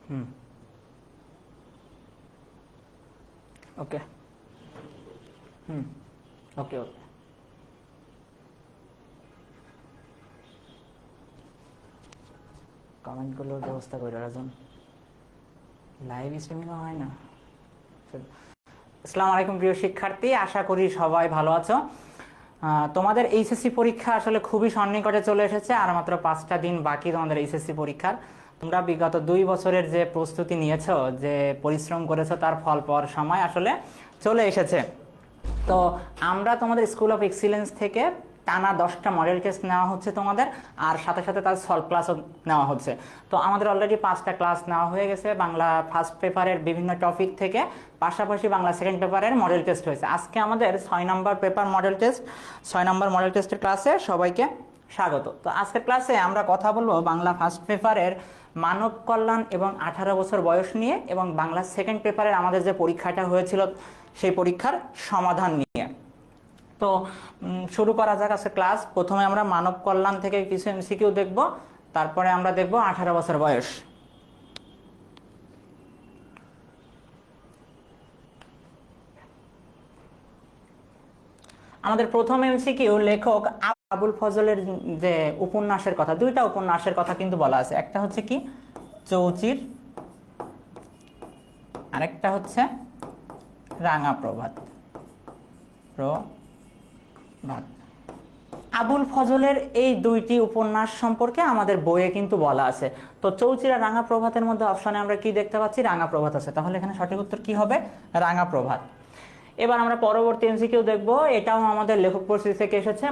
হুম, ওকে। হুম, ওকে ওকে। কমেন্টগুলোর ব্যবস্থা করে রাখুন, লাইভ স্ট্রিমিংও হয় না। আসসালামু আলাইকুম প্রিয় শিক্ষার্থী, আশা করি সবাই ভালো আছো। তোমাদের এইচএসসি পরীক্ষা আসলে খুবই সন্নিকটে চলে এসেছে, আর মাত্র 5টা দিন বাকি তোমাদের এইচএসসি পরীক্ষার। তোমরা বিগত 2 বছরের যে প্রস্তুতি নিয়েছো, যে পরিশ্রম করেছো, তার ফল পাওয়ার সময় আসলে চলে এসেছে। তো আমরা তোমাদের স্কুল অফ এক্সিলেন্স থেকে টানা 10টা মডেল টেস্ট নেওয়া হচ্ছে তোমাদের, আর সাথে সাথে তার সলভ ক্লাসও নেওয়া হচ্ছে। তো আমাদের অলরেডি 5টা ক্লাস নেওয়া হয়ে গেছে বাংলা ফার্স্ট পেপারের বিভিন্ন টপিক থেকে, পাশাপাশি বাংলা সেকেন্ড পেপারের মডেল টেস্ট হয়েছে। আজকে আমাদের 6 নম্বর পেপার মডেল টেস্ট, 6 নম্বর মডেল টেস্টের ক্লাসে সবাইকে স্বাগত। তো আজকের ক্লাসে আমরা কথা বলবো বাংলা ফার্স্ট পেপারের মানব কল্যাণ এবং 18 বছর বয়স নিয়ে, এবং বাংলা সেকেন্ড পেপারের আমাদের যে পরীক্ষাটা হয়েছিল সেই পরীক্ষার সমাধান নিয়ে। তো শুরু করা যাক আজকে ক্লাস। প্রথমে আমরা মানব কল্যাণ থেকে কিছু এমসিকিউ দেখব, তারপরে আমরা দেখব 18 বছর বয়স। আমাদের প্রথম এমসিকিউ, লেখক আবুল ফজলের যে উপন্যাসের কথা, 2টা উপন্যাসের কথা কিন্তু বলা আছে। একটা হচ্ছে কি চৌচির, আরেকটা হচ্ছে রাঙা প্রভাত। আবুল ফজলের এই 2টি উপন্যাস সম্পর্কে আমাদের বইয়ে কিন্তু বলা আছে। তো চৌচির আর রাঙা প্রভাতের মধ্যে অপশনে আমরা কি দেখতে পাচ্ছি? রাঙা প্রভাত আছে। তাহলে এখানে সঠিক উত্তর কি হবে? রাঙা প্রভাত। এবার আমরা পরবর্তী এমসিকিউ দেখব। এটাও আমাদের লেখক পরিচিতি থেকে এসেছে।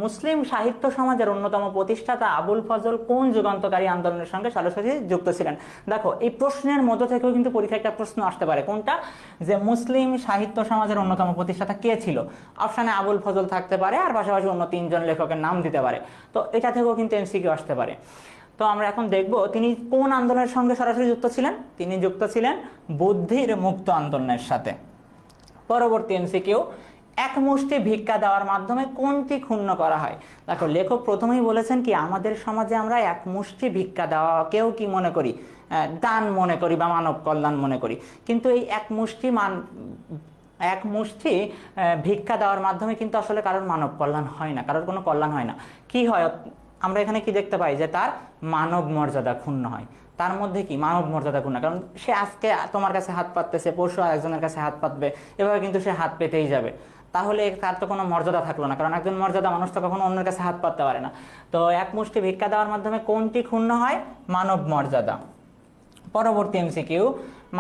মুসলিম সাহিত্য সমাজের অন্যতম প্রতিষ্ঠাতা আবুল ফজল কোন যুগান্তকারী আন্দোলনের সঙ্গে সরাসরি যুক্ত ছিলেন? দেখো, এই প্রশ্নের মধ্য থেকেও কিন্তু পরীক্ষায় একটা প্রশ্ন আসতে পারে। কোনটা? যে মুসলিম সাহিত্য সমাজের অন্যতম প্রতিষ্ঠাতা কে ছিল? অপশনে আবুল ফজল থাকতে পারে, আর পাশাপাশি অন্য 3জন লেখকের নাম দিতে পারে। তো এটা থেকেও কিন্তু এমসিকিউ আসতে পারে। তো আমরা এখন দেখব তিনি কোন আন্দোলনের সঙ্গে সরাসরি যুক্ত ছিলেন। তিনি যুক্ত ছিলেন বুদ্ধির মুক্ত আন্দোলনের সাথে। পরবর্তী এমসিকিউ, এক মুষ্টি ভিক্ষা দেওয়ার মাধ্যমে কোনটি ক্ষুণ্ণ করা হয়? দেখো, লেখক প্রথমেই বলেছেন কি আমাদের সমাজে আমরা এক মুষ্টি ভিক্ষা দেওয়াকেও কি মনে করি? দান মনে করি বা মানব কল্যাণ মনে করি। কিন্তু এই এক মুষ্টি ভিক্ষা দেওয়ার মাধ্যমে কিন্তু আসলে কারোর মানব কল্যাণ হয় না, কারোর কোনো কল্যাণ হয় না। কি হয়? আমরা এখানে কি দেখতে পাই? যে তার মানব মর্যাদা ক্ষুণ্ণ হয়। তার মধ্যে কি মানব মর্যাদা ক্ষুণ্ণ? কারণ সে আজকে তোমার কাছে হাত পাততেছে, পরশু আরেকজনের কাছে হাত পাতবে, এভাবে কিন্তু সে হাত পেতেই যাবে। তাহলে তার তো কোনো মর্যাদা থাকলো না, কারণ একজন মর্যাদা মানুষ তো কখনো অন্যের কাছে হাত পাততে পারে না। তো এক মুষ্টি ভিক্ষা দেওয়ার মাধ্যমে কোনটি ক্ষুণ্ণ হয়? মানব মর্যাদা। পরবর্তী এমসিকিউ,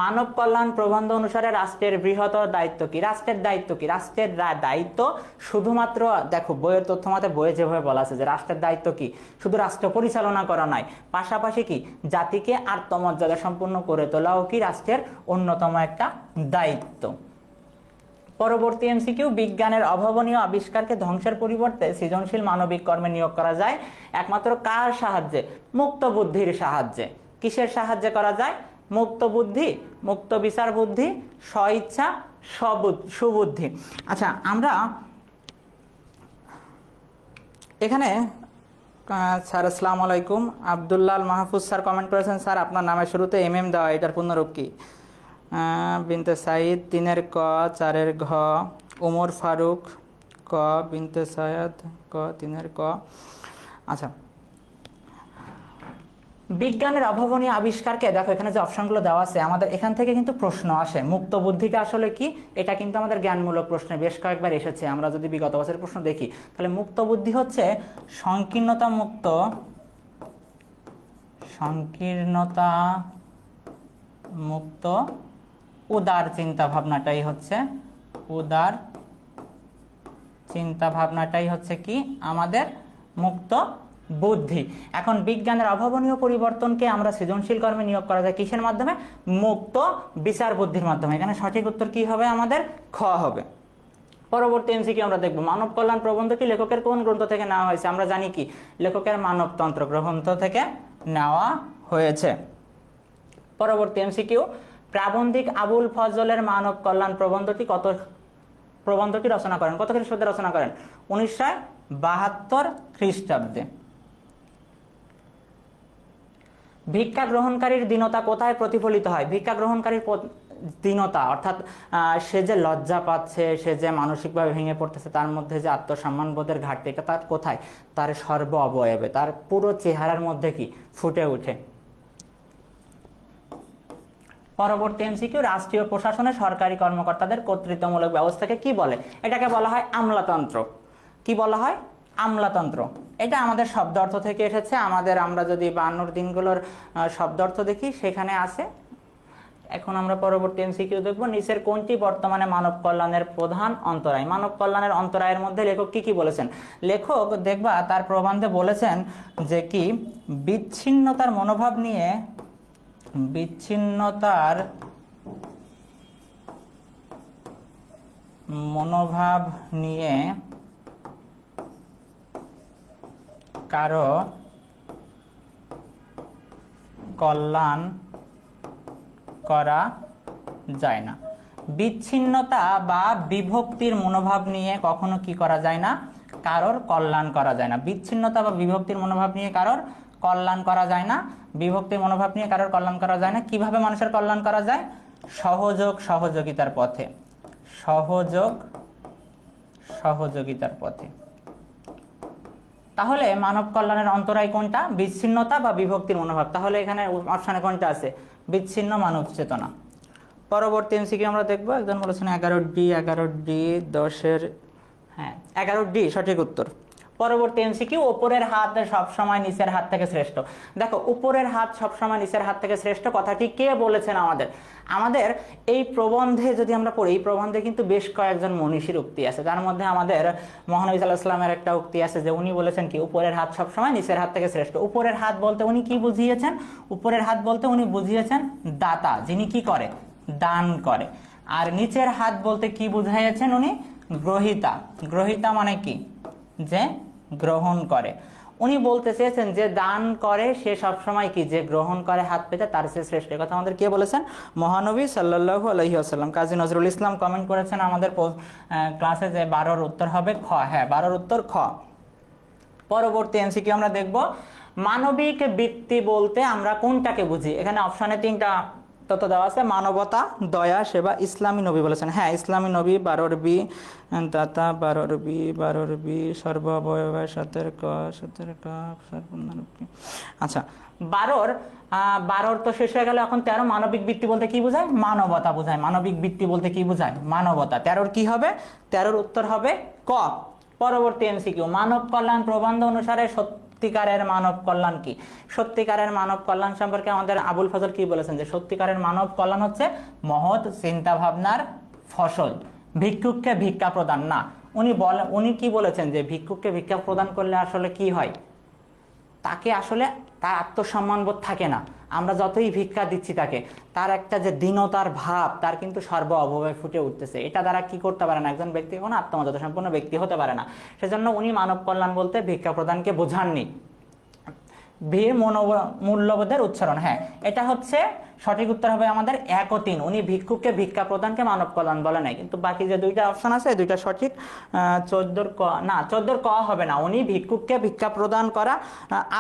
মানব কল্যাণ প্রবন্ধ অনুসারে রাষ্ট্রের বৃহত্তর দায়িত্ব কি? রাষ্ট্রের দায়িত্ব কি? রাষ্ট্রের দায়িত্ব শুধুমাত্র, দেখো বইয়ের তথ্য মতে বইয়ে যেভাবে বলা আছে যে রাষ্ট্রের দায়িত্ব কি, শুধু রাষ্ট্র পরিচালনা করা নয়, পাশাপাশি কি জাতিকে আত্মমর্যাদা সম্পন্ন করে তোলাও কি রাষ্ট্রের অন্যতম একটা দায়িত্ব। পরবর্তী এমসিকিউ, বিজ্ঞানের অভাবনীয় আবিষ্কারকে ধ্বংসের পরিবর্তে সৃজনশীল মানবিক কর্মে নিয়োগ করা যায় একমাত্র কার সাহায্যে? মুক্ত বুদ্ধির সাহায্যে। কিসের সাহায্যে করা যায়? মুক্ত বুদ্ধি, মুক্ত বিচার বুদ্ধি, স্বইচ্ছা, সুবুদ্ধি। আচ্ছা, আমরা এখানে স্যার আসসালামু আলাইকুম, আব্দুল্লাহ মাহফুজ স্যার কমেন্ট করেছেন, স্যার আপনার নামের শুরুতে এম দেওয়া, এটার পূর্ণরূপ কি? বিনতে সাইদ 3-এর ক, 4-এর ঘ, ওমর ফারুক ক, বিনতে সাইদ ক, 3-এর ক। আচ্ছা, বিজ্ঞানের অভাবনীয় আবিষ্কারকে, দেখো এখানে যে অপশনগুলো দেওয়া আছে, আমাদের এখান থেকে কিন্তু প্রশ্ন আসে। মুক্ত বুদ্ধিটা আসলে কি? এটা কিন্তু আমাদের জ্ঞানমূলক প্রশ্নে বেশ কয়েকবার এসেছে। আমরা যদি বিগত বছরের প্রশ্ন দেখি, তাহলে মুক্ত বুদ্ধি হচ্ছে সংকীর্ণতা মুক্ত উদার চিন্তা ভাবনাটাই হচ্ছে কি আমাদের মুক্ত বুদ্ধি। এখন বিজ্ঞানের অভাবনীয় পরিবর্তনকে আমরা সৃজনশীল কর্মে নিয়োগ করা যায় কিসের মাধ্যমে? মুক্ত বিচার বুদ্ধির মাধ্যমে। এখানে সঠিক উত্তর কি হবে? আমাদের খ হবে। পরবর্তী এমসিকিউ আমরা দেখব, মানব কল্যাণ প্রবন্ধটি লেখকের কোন গ্রন্থ থেকে নেওয়া হয়েছে? আমরা জানি কি লেখকের মানবতন্ত্র গ্রন্থ থেকে নেওয়া হয়েছে। পরবর্তী এমসিকিউ, প্রাবন্ধিক আবুল ফজলের মানব কল্যাণ প্রবন্ধটি রচনা করেন কত খ্রিস্টাব্দে রচনা করেন? 1972 খ্রিস্টাব্দে। ভিক্ষা গ্রহণকারীর দীনতা কোথায় প্রতিফলিত হয়? ভিক্ষা গ্রহণকারীর দীনতা অর্থাৎ সে যে লজ্জা পাচ্ছে, সে যে মানসিকভাবে ভেঙে পড়তেছে, তার মধ্যে যে আত্মসম্মান বোধের ঘাটতি, এটা তার কোথায়? তার সর্ব অবয়বে, তার পুরো চেহারার মধ্যে কি ফুটে ওঠে। পরবর্তী এমসিকিউ, রাষ্ট্রীয় প্রশাসনে সরকারি কর্মকর্তাদের কর্তৃত্বমূলক ব্যবস্থাকে কি বলে? এটাকে বলা হয় আমলাতন্ত্র। কি বলা হয়? আমলাতন্ত্র। এটা আমাদের শব্দ অর্থ থেকে এসেছে। আমরা যদি 52 দিনগুলোর শব্দ অর্থ দেখি সেখানে আছে। এখন আমরা পরবর্তী এমসিকিউ দেখব, নিচের কোনটি বর্তমানে মানব কল্যাণের প্রধান অন্তরায়? মানব কল্যাণের অন্তরায়ের মধ্যে লেখক কি কি বলেছেন? লেখক দেখবা তার প্রবন্ধে বলেছেন যে কি বিচ্ছিন্নতার মনোভাব নিয়ে কারো কল্যাণ করা যায় না। বিচ্ছিন্নতা বা বিভক্তির মনোভাব নিয়ে কখনো কি করা যায় না? কারোর কল্যাণ করা যায় না। বিচ্ছিন্নতা বা বিভক্তির মনোভাব নিয়ে কারোর কল্যাণ করা যায় না। বিভক্তির মনোভাব নিয়ে কারোর কল্যাণ করা যায় না। কিভাবে মানুষের কল্যাণ করা যায়? সহযোগ সহযোগিতার পথে। সহযোগিতার পথে। তাহলে মানব কল্যাণের অন্তরায় কোনটা? বিচ্ছিন্নতা বা বিভক্তির মনোভাব। তাহলে এখানে অপশনে কোনটা আছে? বিচ্ছিন্ন মানব চেতনা। পরবর্তী এমসিকিউ আমরা দেখবো, একজন বলেছেন 11D 10-এর 11D সঠিক উত্তর। পরবর্তী এমসিকিউ, উপরের হাত সবসময় নিচের হাত থেকে শ্রেষ্ঠ। দেখো, উপরের হাত সবসময় নিচের হাত থেকে শ্রেষ্ঠ কথাটি কে বলেছেন? আমাদের এই প্রবন্ধে যদি আমরা পড়ি, এই প্রবন্ধে কিন্তু বেশ কয়েকজন মনীষীর উক্তি আছে। তার মধ্যে আমাদের মহানবী সাল্লাল্লাহু আলাইহি ওয়াসাল্লামের একটা উক্তি আছে যে উনি বলেছেন কি উপরের হাত সবসময় নিচের হাত থেকে শ্রেষ্ঠ। উপরের হাত বলতে উনি কি বুঝিয়েছেন? উপরের হাত বলতে উনি বুঝিয়েছেন দাতা, যিনি কি করে? দান করে। আর নিচের হাত বলতে কি বুঝাইয়েছেন উনি? গ্রহিতা। গ্রহিতা মানে কি? যে গ্রহণ করে। উনি বলতে চেয়েছেন যে দান করে সে সবসময় কি? যে গ্রহণ করে হাত পেতে তার সে শ্রেষ্ঠ। কথা আমাদের কে বলেছেন? মহানবী সাল্লাল্লাহু আলাইহি ওয়াসাল্লাম। কাজী নজরুল ইসলাম কমেন্ট করেছেন আমাদের ক্লাসে যে 12-র উত্তর হবে খ। 12-র উত্তর খ। পরবর্তী এমসিকিউ আমরা দেখব, মানবিক বৃত্তি বলতে আমরা কোনটাকে বুঝি? এখানে অপশনে 3টা তথ্য দেওয়া আছে। মানবতা, দয়া, সেবা। ইসলামী নবী বলেছেন। ইসলামী নবী 12-র বি, দাতা 12-র বি, সর্ব অবয়বের 7-এর ক, 7-এর ক, আচ্ছা 12-র তো শেষ হয়ে গেল। এখন 13 মানবিক বৃত্তি বলতে কি বোঝায়? মানবতা বোঝায়। মানবিক বৃত্তি বলতে কি বোঝায়? মানবতা। 13-র কি হবে? 13-র উত্তর হবে ক। পরবর্তী এমসিকিউ, মানব কল্যাণ প্রবন্ধ অনুসারে সত্যিকারের মানব কল্যাণ কি? সত্যিকারের মানব কল্যাণ সম্পর্কে আমাদের আবুল ফজল কি বলেছেন? যে সত্যিকারের মানব কল্যাণ হচ্ছে মহৎ চিন্তা ভাবনার ফসল, ভিক্ষুককে ভিক্ষা প্রদান না। উনি কি বলেছেন? যে ভিক্ষুককে ভিক্ষা প্রদান করলে আসলে কি হয়? তাকে আসলে তার আত্মসম্মান বোধ থাকে না। আমরা যতই ভিক্ষা দিচ্ছি তাকে, তার একটা যে দীনতার ভাব তার কিন্তু সর্ব অবয়বে ফুটে উঠতেছে। এটা দ্বারা কি করতে পারে না? একজন ব্যক্তি কোনো আত্মমর্যাদা সম্পন্ন ব্যক্তি হতে পারে না। সেজন্য উনি মানব কল্যাণ বলতে ভিক্ষা প্রদানকে বোঝাননি। মূল্যবোধের উচ্চারণ। এটা হচ্ছে সঠিক উত্তর হবে আমাদের 1 ও 3। উনি ভিক্ষুককে ভিক্ষা প্রদানকে মানব কল্যাণ বলে নাই। কিন্তু বাকি যে 2টা অপশন আছে, 2টা সঠিক। 14-র ক না, 14-র ক হবে না। উনি ভিক্ষুককে ভিক্ষা প্রদান করা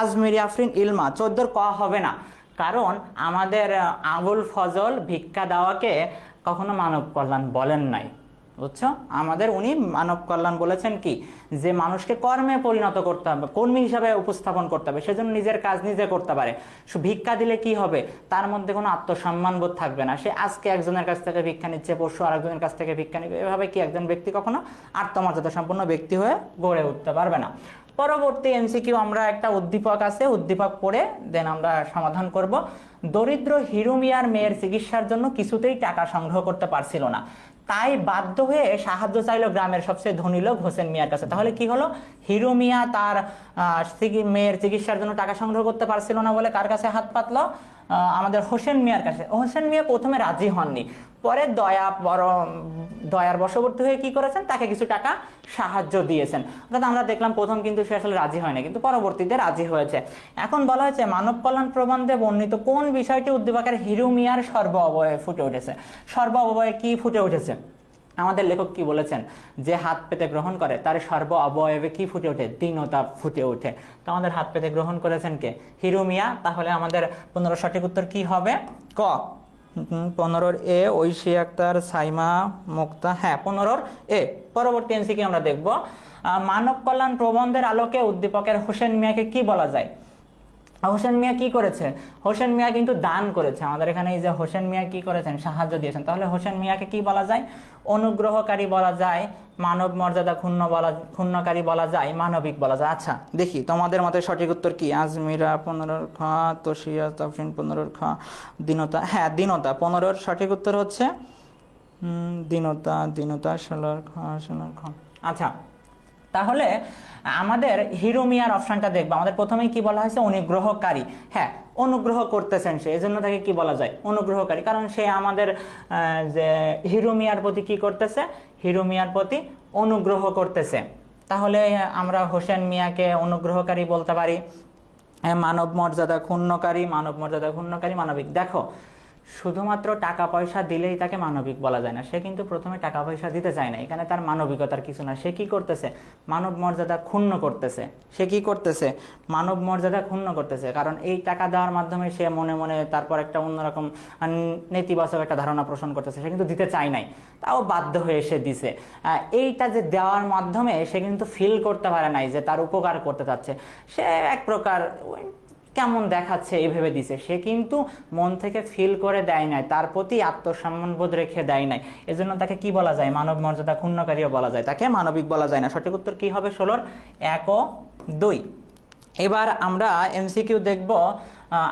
আজমেরি আফরিন ইলমা। 14-র ক হবে না, কারণ আমাদের আবুল ফজল ভিক্ষা দেওয়াকে কখনো মানব কল্যাণ বলেন নাই। বুঝছো? উনি মানব কল্যাণ বলেছেন কি? যে মানুষকে কর্মে পরিণত করতে হবে, কর্মী হিসাবে উপস্থাপন করতে হবে, সেজন্য নিজের কাজ নিজে করতে পারে। ভিক্ষা দিলে কি হবে? তার মধ্যে কোনো আত্মসম্মান বোধ থাকবে না। সে আজকে একজনের কাছ থেকে ভিক্ষা নিচ্ছে, পরশু আরেকজনের কাছ থেকে ভিক্ষা নিবে। এভাবে কি একজন ব্যক্তি কখনো আত্মমর্যাদা সম্পন্ন ব্যক্তি হয়ে গড়ে উঠতে পারবে না। পরবর্তী এমসিকিউ, আমরা একটা উদ্দীপক আছে, উদ্দীপক পড়ে দেন আমরা সমাধান করব। দরিদ্র হিরু মিয়ার মেয়ের চিকিৎসার জন্য কিছুতেই টাকা সংগ্রহ করতে পারছিল না, তাই বাধ্য হয়ে সাহায্য চাইলো গ্রামের সবচেয়ে ধনী লোক হোসেন মিয়ার কাছে। তাহলে কি হলো? হিরু মিয়া তার মেয়ের চিকিৎসার জন্য টাকা সংগ্রহ করতে পারছিল না বলে কার কাছে হাত পাতলো? আমাদের হোসেন মিয়ার কাছে। হোসেন মিয়া প্রথমে রাজি হননি, পরে দয়ার বশবর্তী হয়ে কি করেছেন? তাকে কিছু টাকা সাহায্য দিয়েছেন। অর্থাৎ আমরা দেখলাম প্রথম কিন্তু সে আসলে রাজি হয় না, কিন্তু পরবর্তীতে রাজি হয়েছে। এখন বলা হয়েছে মানব কল্যাণ প্রবন্ধে বর্ণিত কোন বিষয়টি উদ্দীপকের হিরু মিয়ার সর্ব অবয়বে ফুটে উঠেছে? সর্ব অবয়বে কি ফুটে উঠেছে? আমাদের লেখক কি বলেছেন, যে হাত পেতে গ্রহণ করে তার সর্ব অবয়বে কি ফুটে ওঠে, দীনতা ফুটে ওঠে। তো আমাদের হাত পেতে গ্রহণ করেছেন কে, হিরু মিয়া। তাহলে আমাদের 15 সঠিক উত্তর কি হবে, ক। 15 এ ঐশী আক্তার, সাইমা মুক্তা, হ্যাঁ 15 এ। পরবর্তী এমসিকিউ আমরা দেখব, মানব কল্যাণ প্রবন্ধের আলোকে উদ্দীপকের হোসেন মিয়াকে কি বলা যায়। হোসেন মিয়া কি করেছে, হোসেন মিয়া কিন্তু দান করেছে। আমাদের এখানে এই যে হোসেন মিয়া কি করেছেন, সাহায্য দিয়েছেন। তাহলে হোসেন মিয়াকে কি বলা যায়, অনুগ্রহকারী বলা যায়, মানব মর্যাদা ক্ষুণ্ণকারী বলা যায়, মানবিক বলা যায়। আচ্ছা দেখি তোমাদের মতে সঠিক উত্তর কি। আজমিরা 15 খ, তসিয়া তাফরিন 15 খ, দীনতা, হ্যাঁ দীনতা 15 সঠিক উত্তর হচ্ছে দীনতা, দীনতা 16 খ, 16 খ। আচ্ছা তাহলে আমাদের হিরু মিয়ার অপশনটা দেখবো। আমাদের প্রথমেই কি বলা হয়েছে, অনুগ্রহকারী। হ্যাঁ অনুগ্রহ করতেছেন সে, এজন্য তাকে কি বলা যায়, অনুগ্রহকারী। কারণ সে আমাদের যে হিরু মিয়ার প্রতি কি করতেছে, হিরু মিয়ার প্রতি অনুগ্রহ করতেছে। তাহলে আমরা হোসেন মিয়াকে অনুগ্রহকারী বলতে পারি। মানব মর্যাদা ক্ষুণ্ণকারী, মানব মর্যাদা ক্ষুণ্ণকারী, মানবিক। দেখো শুধুমাত্র টাকা পয়সা দিলেই তাকে মানবিক বলা যায় না। সে কিন্তু প্রথমে টাকা পয়সা দিতে চায় না, এখানে তার মানবিকতার কিছু না। সে কি করতেছে, মানব মর্যাদা ক্ষুণ্ণ করতেছে। সে কি করতেছে, মানব মর্যাদা ক্ষুণ্ণ করতেছে। কারণ এই টাকা দেওয়ার মাধ্যমে সে মনে মনে তারপর একটা অন্যরকম নেতিবাচক একটা ধারণা পোষণ করতেছে। সে কিন্তু দিতে চায় নাই, তাও বাধ্য হয়ে সে দিছে। এইটা যে দেওয়ার মাধ্যমে সে কিন্তু ফিল করতে পারে নাই যে তার উপকার করতে চাচ্ছে। সে এক প্রকার কেমন দেখাচ্ছে এই ভেবে দিছে, সে কিন্তু মন থেকে ফিল করে দেয় নাই, তার প্রতি আত্মসম্মান বোধ রেখে দেয় নাই। এজন্য তাকে কি বলা যায়, মানব মর্যাদা ক্ষুণ্ণকারীও বলা যায়, তাকে মানবিক বলা যায় না। সঠিক উত্তর কি হবে 16 1 ও 2। এবার আমরা এমসিকিউ দেখব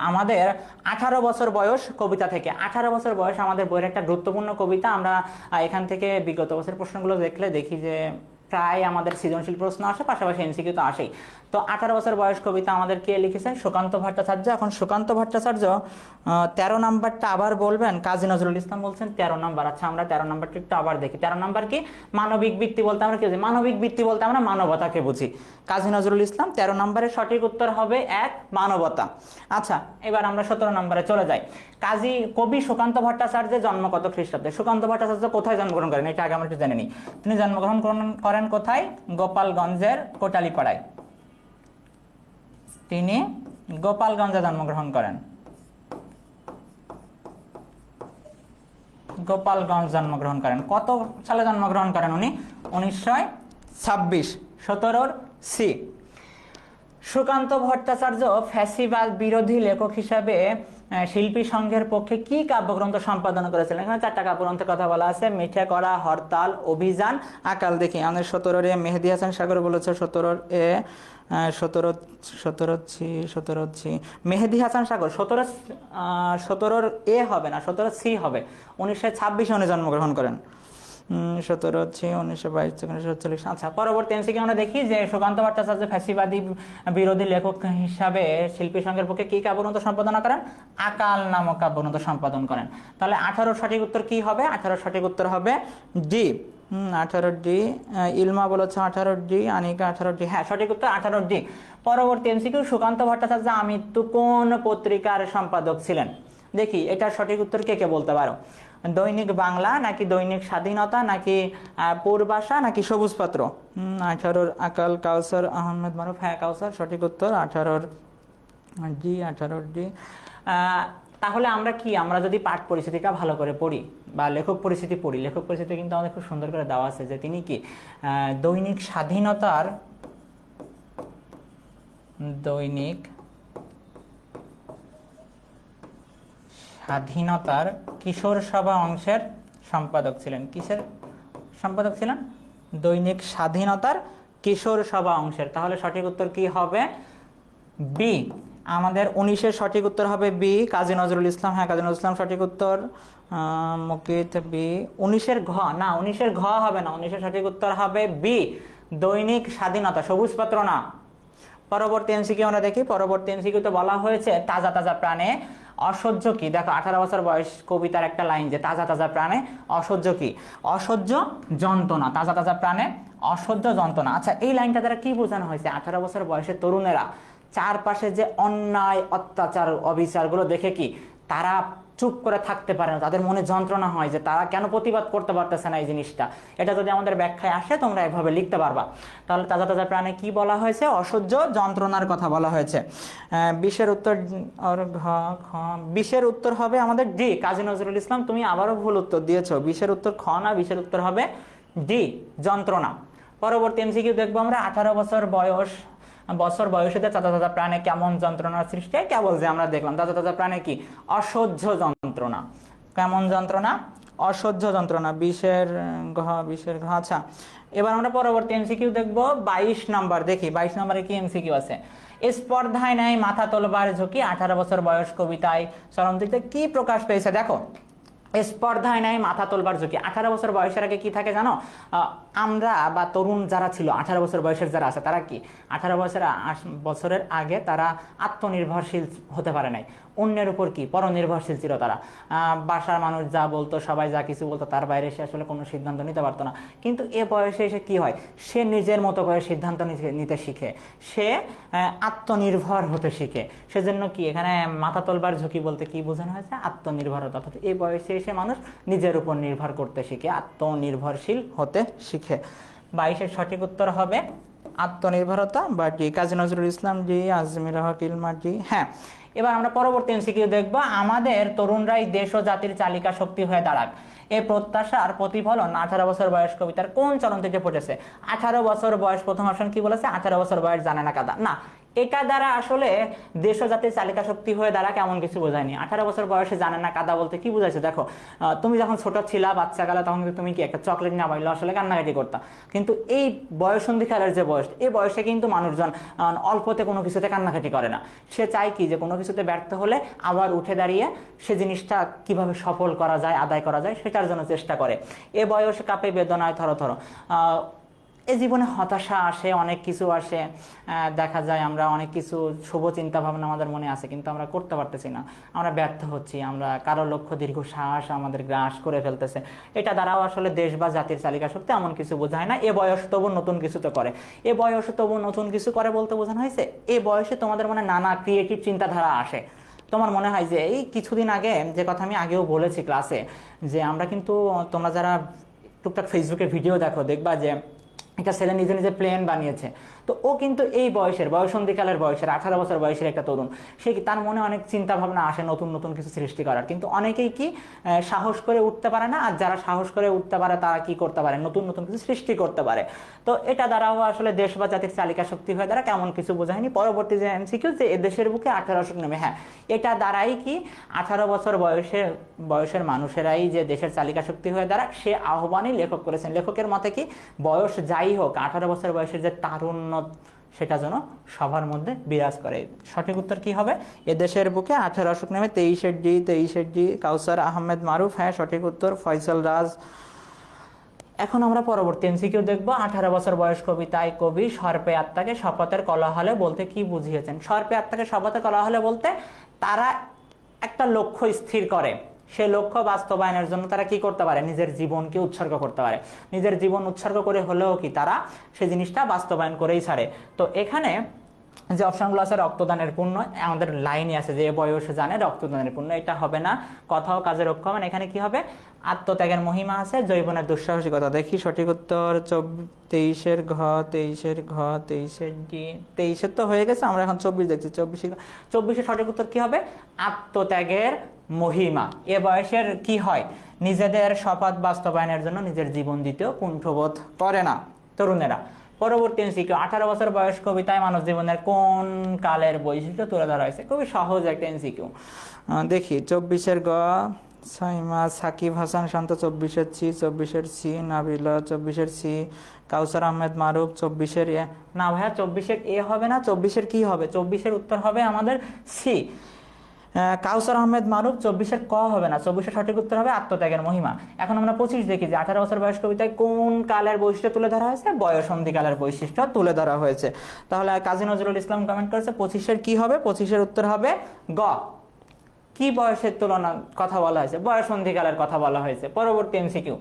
আমাদের 18 বছর বয়স কবিতা থেকে। 18 বছর বয়স আমাদের বইয়ের একটা গুরুত্বপূর্ণ কবিতা। আমরা এখান থেকে বিগত বছরের প্রশ্নগুলো দেখলে দেখি যে প্রায় আমাদের সৃজনশীল প্রশ্ন আসে, পাশাপাশি এমসিকিউ তো আসেই। তো 18 বছর বয়স কবিতা আমাদের কে লিখেছেন, সুকান্ত ভট্টাচার্য। এখন সুকান্ত ভট্টাচার্য 13 নাম্বারটা আবার বলবেন, কাজী নজরুল ইসলাম বলছেন 13 নাম্বার। আচ্ছা আমরা 13 নাম্বারটা একটু আবার দেখি। 13 নাম্বার কি, মানবিক বৃত্তি বলতে আমরা কি বুঝি, মানবিক বৃত্তি বলতে আমরা মানবতাকে বুঝি। কাজী নজরুল ইসলাম 13 নাম্বারের সঠিক উত্তর হবে 1 মানবতা। আচ্ছা এবার আমরা 17 নাম্বারে চলে যাই। কবি সুকান্ত ভট্টাচার্যের জন্ম কত খ্রিস্টাব্দে। সুকান্ত ভট্টাচার্য কোথায় জন্মগ্রহণ করেন, এটা আগে আমরা একটু জেনে নিই। তিনি জন্মগ্রহণ করেন কোথায়, গোপালগঞ্জের কোটালীপাড়ায়। তিনি গোপালগঞ্জে জন্মগ্রহণ করেন, গোপালগঞ্জ জন্মগ্রহণ করেন। কত সালে জন্মগ্রহণ করেন উনি, 1926। 17 সি। সুকান্ত ভট্টাচার্য ফ্যাসিবাদ বিরোধী লেখক হিসাবে শিল্পী সংঘের পক্ষে কি কাব্যগ্রন্থ সম্পাদন করেছিলেন। এখানে 4টা কাব্যগ্রন্থের কথা বলা আছে, মিঠে করা, হরতাল, অভিযান, আকাল। দেখি আমাদের 17 এ মেহেদী হাসান সাগর বলেছে, 17 এ 17 মেহেদী হাসান সাগর। 17 এ হবে না, 17 সি হবে। 1926 উনি জন্মগ্রহণ করেন। 1922 আচ্ছা পরবর্তী এমসিকিউ আমরা দেখি যে সুকান্ত ভট্টাচার্য ফ্যাসিবাদী বিরোধী লেখক হিসাবে শিল্পী সংঘের পক্ষে কি কাব্যগ্রন্থ সম্পাদনা করেন, আকাল নামক কাব্যগ্রন্থ সম্পাদন করেন। তাহলে 18 সঠিক উত্তর কি হবে, 18 সঠিক উত্তর হবে ডি। 18 ডি। ইলমা বলেছে 18 ডি, আনিকা 18 ডি। হ্যাঁ সঠিক উত্তর 18 ডি। পরবর্তী এমসিকিউ, সুকান্ত ভট্টাচার্য আমৃত্যু কোন পত্রিকার সম্পাদক ছিলেন। দেখি এটার সঠিক উত্তর কে কে বলতে পারো। দৈনিক বাংলা, নাকি দৈনিক স্বাধীনতা, নাকি পূর্বাশা, নাকি সবুজপত্র। 18 আকাল কাউসার আহমেদ মারুফ। হ্যাঁ কাউসার সঠিক উত্তর, 18 ডি, 18 ডি। তাহলে আমরা কি, আমরা যদি পাঠ পরিস্থিতিটা ভালো করে পড়ি বা লেখক পরিস্থিতি পড়ি, লেখক পরিস্থিতি কিন্তু আমাদের খুব সুন্দর করে দেওয়া আছে যে তিনি কি দৈনিক স্বাধীনতার, দৈনিক স্বাধীনতার কিশোর সভা অংশের সম্পাদক ছিলেন। কিসের সম্পাদক ছিলেন, দৈনিক স্বাধীনতার কিশোর সভা অংশের। তাহলে সঠিক উত্তর কি হবে, বি। আমাদের 19-এর সঠিক উত্তর হবে বি, কাজী নজরুল ইসলাম। হ্যাঁ কাজী নজরুল ইসলাম সঠিক উত্তর, মুকিত বি। 19-এর ঘ না, 19-এর ঘ হবে না, 19-এর সঠিক উত্তর হবে বি, দৈনিক স্বাধীনতা, সবুজপত্র না। পরবর্তী এমসিকিউ আমরা দেখি। পরবর্তী এমসিকিউতে বলা হয়েছে তাজা তাজা প্রাণে অসহ্য কি। দেখো 18 বছর বয়স কবিতার একটা লাইন যে তাজা তাজা প্রাণে অসহ্য কি, অসহ্য যন্ত্রণা। তাজা তাজা প্রাণে অসহ্য যন্ত্রণা। আচ্ছা এই লাইনটা দ্বারা কি বোঝানো হয়েছে, 18 বছর বয়সের তরুণেরা চারপাশে যে অন্যায় অত্যাচার অবিচারগুলো দেখে কি তারা চুপ করে থাকতে পারে না, তাদের মনে যন্ত্রণা হয় যে তারা কেন প্রতিবাদ করতে পারতেছে না এই জিনিসটা। এটা যদি আমাদের ব্যাখ্যায় আসে তোমরা এভাবে লিখতে পারবা। তাহলে তাজা তাজা প্রাণে কি বলা হয়েছে? অসহ্য যন্ত্রণার কথা বলা হয়েছে। 20-এর উত্তর বিশের উত্তর হবে আমাদের ডি। কাজী নজরুল ইসলাম তুমি আবারও ভুল উত্তর দিয়েছো, 20-এর উত্তর খ না, 20-এর উত্তর হবে ডি, যন্ত্রণা। পরবর্তী এমসিকিউ দেখবো আমরা, 18 বছর বয়সে তাজা তাজা প্রাণে কেমন যন্ত্রণার সৃষ্টি হয়? কেবল যে আমরা দেখলাম তাজা তাজা প্রাণে কি অসহ্য যন্ত্রণা। কেমন যন্ত্রণা? অসহ্য যন্ত্রণা। 20-এর ঘ। আচ্ছা, এবার আমরা পরবর্তী এমসিকিউ দেখবো 22 নম্বর। দেখি 22 নম্বরে কি এমসিকিউ আছে। স্পর্ধায় নেয় মাথা তোলবার ঝুঁকি 18 বছর বয়স কবিতায় চরমটিতে কি প্রকাশ পেয়েছে? দেখো, স্পর্ধায় নেয় মাথা তোলবার ঝুঁকি। 18 বছর বয়সের আগে কি থাকে জানো? আমরা বা তরুণ যারা ছিল 18 বছর বয়সের যারা আছে তারা কি 18 বছরের আগে তারা আত্মনির্ভরশীল হতে পারে নাই, অন্যের উপর কি পরনির্ভরশীল ছিল তারা। বাসার মানুষ যা বলতো, সবাই যা কিছু বলতো, তার বাইরে সে আসলে কোনো সিদ্ধান্ত নিতে পারতো না। কিন্তু এ বয়সে এসে কি হয়? সে নিজের মতো করে সিদ্ধান্ত নিতে শিখে, সে আত্মনির্ভর হতে শিখে। সেজন্য কি এখানে মাথা তোলবার ঝুঁকি বলতে কি বোঝানো হয়েছে? আত্মনির্ভরতা। অর্থাৎ এই বয়সে এসে মানুষ নিজের উপর নির্ভর করতে শিখে, আত্মনির্ভরশীল হতে শিখে। 22-এর সঠিক উত্তর হবে আত্মনির্ভরতা বা ডি। কাজী নজরুল ইসলাম ডি, আজমির হক ইলমা ডি। হ্যাঁ, এবার আমরা পরবর্তী এমসিকিউ দেখব, আমাদের তরুণরাই দেশ ও জাতির চালিকা শক্তি হয়ে দাঁড়াক, এই প্রত্যাশার প্রতিফলন 18 বছর বয়স কবিতার কোন চরণ থেকে ফুটেছে? 18 বছর বয়স, প্রথম অপশন কি বলেছে? 18 বছর বয়স জানে না কাদা। না, এটা দ্বারা আসলে দেশ ও জাতির চালিকা শক্তি হয়ে দাঁড়াক এমন কিছু বোঝায়নি। 18 বছর বয়সে জানে না কাদা বলতে কি বুঝাইছে? দেখো, তুমি যখন ছোট ছিলা, বাচ্চাকালে, তখন কিন্তু তুমি কি একটা চকলেট না পাইলে আসলে কান্নাকাটি করতা। কিন্তু এই বয়সন্ধিকালের যে বয়স, এই বয়সে কিন্তু মানুষজন অল্পতে কোনো কিছুতে কান্নাকাটি করে না। সে চায় কি যে কোনো কিছুতে ব্যর্থ হলে আবার উঠে দাঁড়িয়ে সে জিনিসটা কিভাবে সফল করা যায়, আদায় করা যায়, সেটার জন্য চেষ্টা করে। এ বয়সে কাঁপে বেদনায় থরথর। এই জীবনে হতাশা আসে, অনেক কিছু আসে, দেখা যায় আমরা অনেক কিছু শুভ চিন্তা ভাবনা আমাদের মনে আছে, কিন্তু আমরা করতে পারতেছি না, আমরা ব্যর্থ হচ্ছি, আমরা কারো লক্ষ্য দীর্ঘ শ্বাস আমাদের গ্রাস করে ফেলতেছে। এটা দ্বারাও আসলে দেশ বা জাতির চালিকা শক্তি এমন কিছু বোঝায় না। এ বয়স তবু নতুন কিছু তো করে, এ বয়সে তবু নতুন কিছু করে বলতে বোঝানো হয়েছে এ বয়সে তোমাদের মনে নানা ক্রিয়েটিভ চিন্তাধারা আসে। তোমার মনে হয় যে এই কিছুদিন আগে যে কথা আমি আগেও বলেছি ক্লাসে, যে আমরা কিন্তু, তোমরা যারা টুকটাক ফেসবুকে ভিডিও দেখো, দেখবা যে একটা ছেলে নিজে নিজে প্লেন বানিয়েছে। তো ও কিন্তু এই বয়সন্ধিকালের বয়সের 18 বছর বয়সের একটা তরুণ, সে কি তার মনে অনেক চিন্তা ভাবনা আসে নতুন নতুন কিছু সৃষ্টি করার, কিন্তু অনেকেই কি সাহস করে উঠতে পারে না। আর যারা সাহস করে উঠতে পারে তারা কি করতে পারে? নতুন নতুন কিছু সৃষ্টি করতে পারে। তো এটা দ্বারাও আসলে দেশ বা জাতির চালিকা শক্তি হয়ে দ্বারা কেমন কিছু বোঝায়নি। পরবর্তী যে এমসিকিউ, যে এদেশের বুকে 18 নেমে, হ্যাঁ, এটা দ্বারাই কি 18 বছর বয়সের মানুষেরাই যে দেশের চালিকা শক্তি হয়ে দাঁড়াক, সে আহ্বানই লেখক করেছেন। লেখকের মতে কি বয়স যাই হোক, 18 বছর বয়সের যে তারুণ্য, সেটা যেন সবার মধ্যে বিরাজ করে। সঠিক উত্তর কি হবে? এদেশের বুকে 18 নেমে। 23-এর ডি, কাউসার আহমেদ মারুফ। হ্যাঁ, সঠিক উত্তর ফয়সাল রাজ। এখন আমরা পরবর্তী এমসিকিউ দেখবো, 18 বছর বয়স কবিতায় কবি সর্পে আত্মাকে শপথের কলাহলে বলতে কি বুঝিয়েছেন? সর্পে আত্মাকে শপথের কলাহলে বলতে তারা একটা লক্ষ্য স্থির করে, সে লক্ষ্য বাস্তবায়নের জন্য তারা কি করতে পারে? নিজের জীবনকে উৎসর্গ করতে পারে। নিজের জীবন উৎসর্গ করে হলেও কি তারা সেই জিনিসটা বাস্তবায়ন করেই ছাড়ে। তো এখানে যে অপশনগুলো আছে, রক্তদানের পুণ্য, আমাদের লাইনই আছে যে বয়সে জানে রক্তদানের পুণ্য, এটা হবে না। কথা ও কাজের রক্ষা হবে না। এখানে কি হবে? আত্মত্যাগের মহিমা আছে, জৈবনের দুঃসাহসিকতা। দেখি সঠিক উত্তর 23-এর ঘ, 23-এর ডি। 23-এর তো হয়ে গেছে, আমরা এখন 24 দেখছি। 24-এর সঠিক উত্তর কি হবে? আত্মত্যাগের মহিমা। এ বয়সের কি হয়? নিজেদের শপথ বাস্তবায়নের জন্য নিজের জীবন দিতেও কুণ্ঠবোধ করে না তরুণেরা। পরবর্তী এমসিকিউ, 18 বছর বয়স কবিতায় মানব জীবনের কোন কালের বৈশিষ্ট্য তুলে ধরা হয়েছে? খুবই সহজ একটা এমসিকিউ। দেখি 24-এর গ, সাইমা সাকিব হাসান শান্ত। 24-এর সি, নাবিলা। 24-এর সি, কাউসার আহমেদ মারুফ। 24-এর এ, না ভাইয়া 24-এর এ হবে না, 24-এর কি হবে? 24-এর উত্তর হবে আমাদের সি, কাউসার আহমেদ মারুফ। 24-এর ক হবে না, 24-এর সঠিক উত্তর হবে আত্মত্যাগের মহিমা। এখন আমরা 25 দেখি যে 18 বছর বয়স কবিতায় কোন কালের বৈশিষ্ট্য তুলে ধরা হয়েছে? বয়সন্ধিকালের বৈশিষ্ট্য তুলে ধরা হয়েছে। তাহলে কাজী নজরুল ইসলাম কমেন্ট করেছে 25-এর কি হবে? 25-এর উত্তর হবে গ। কি বয়সের তুলনা কথা বলা হয়েছে? বয়সন্ধিকালের কথা বলা হয়েছে। পরবর্তী এমসিকিউ,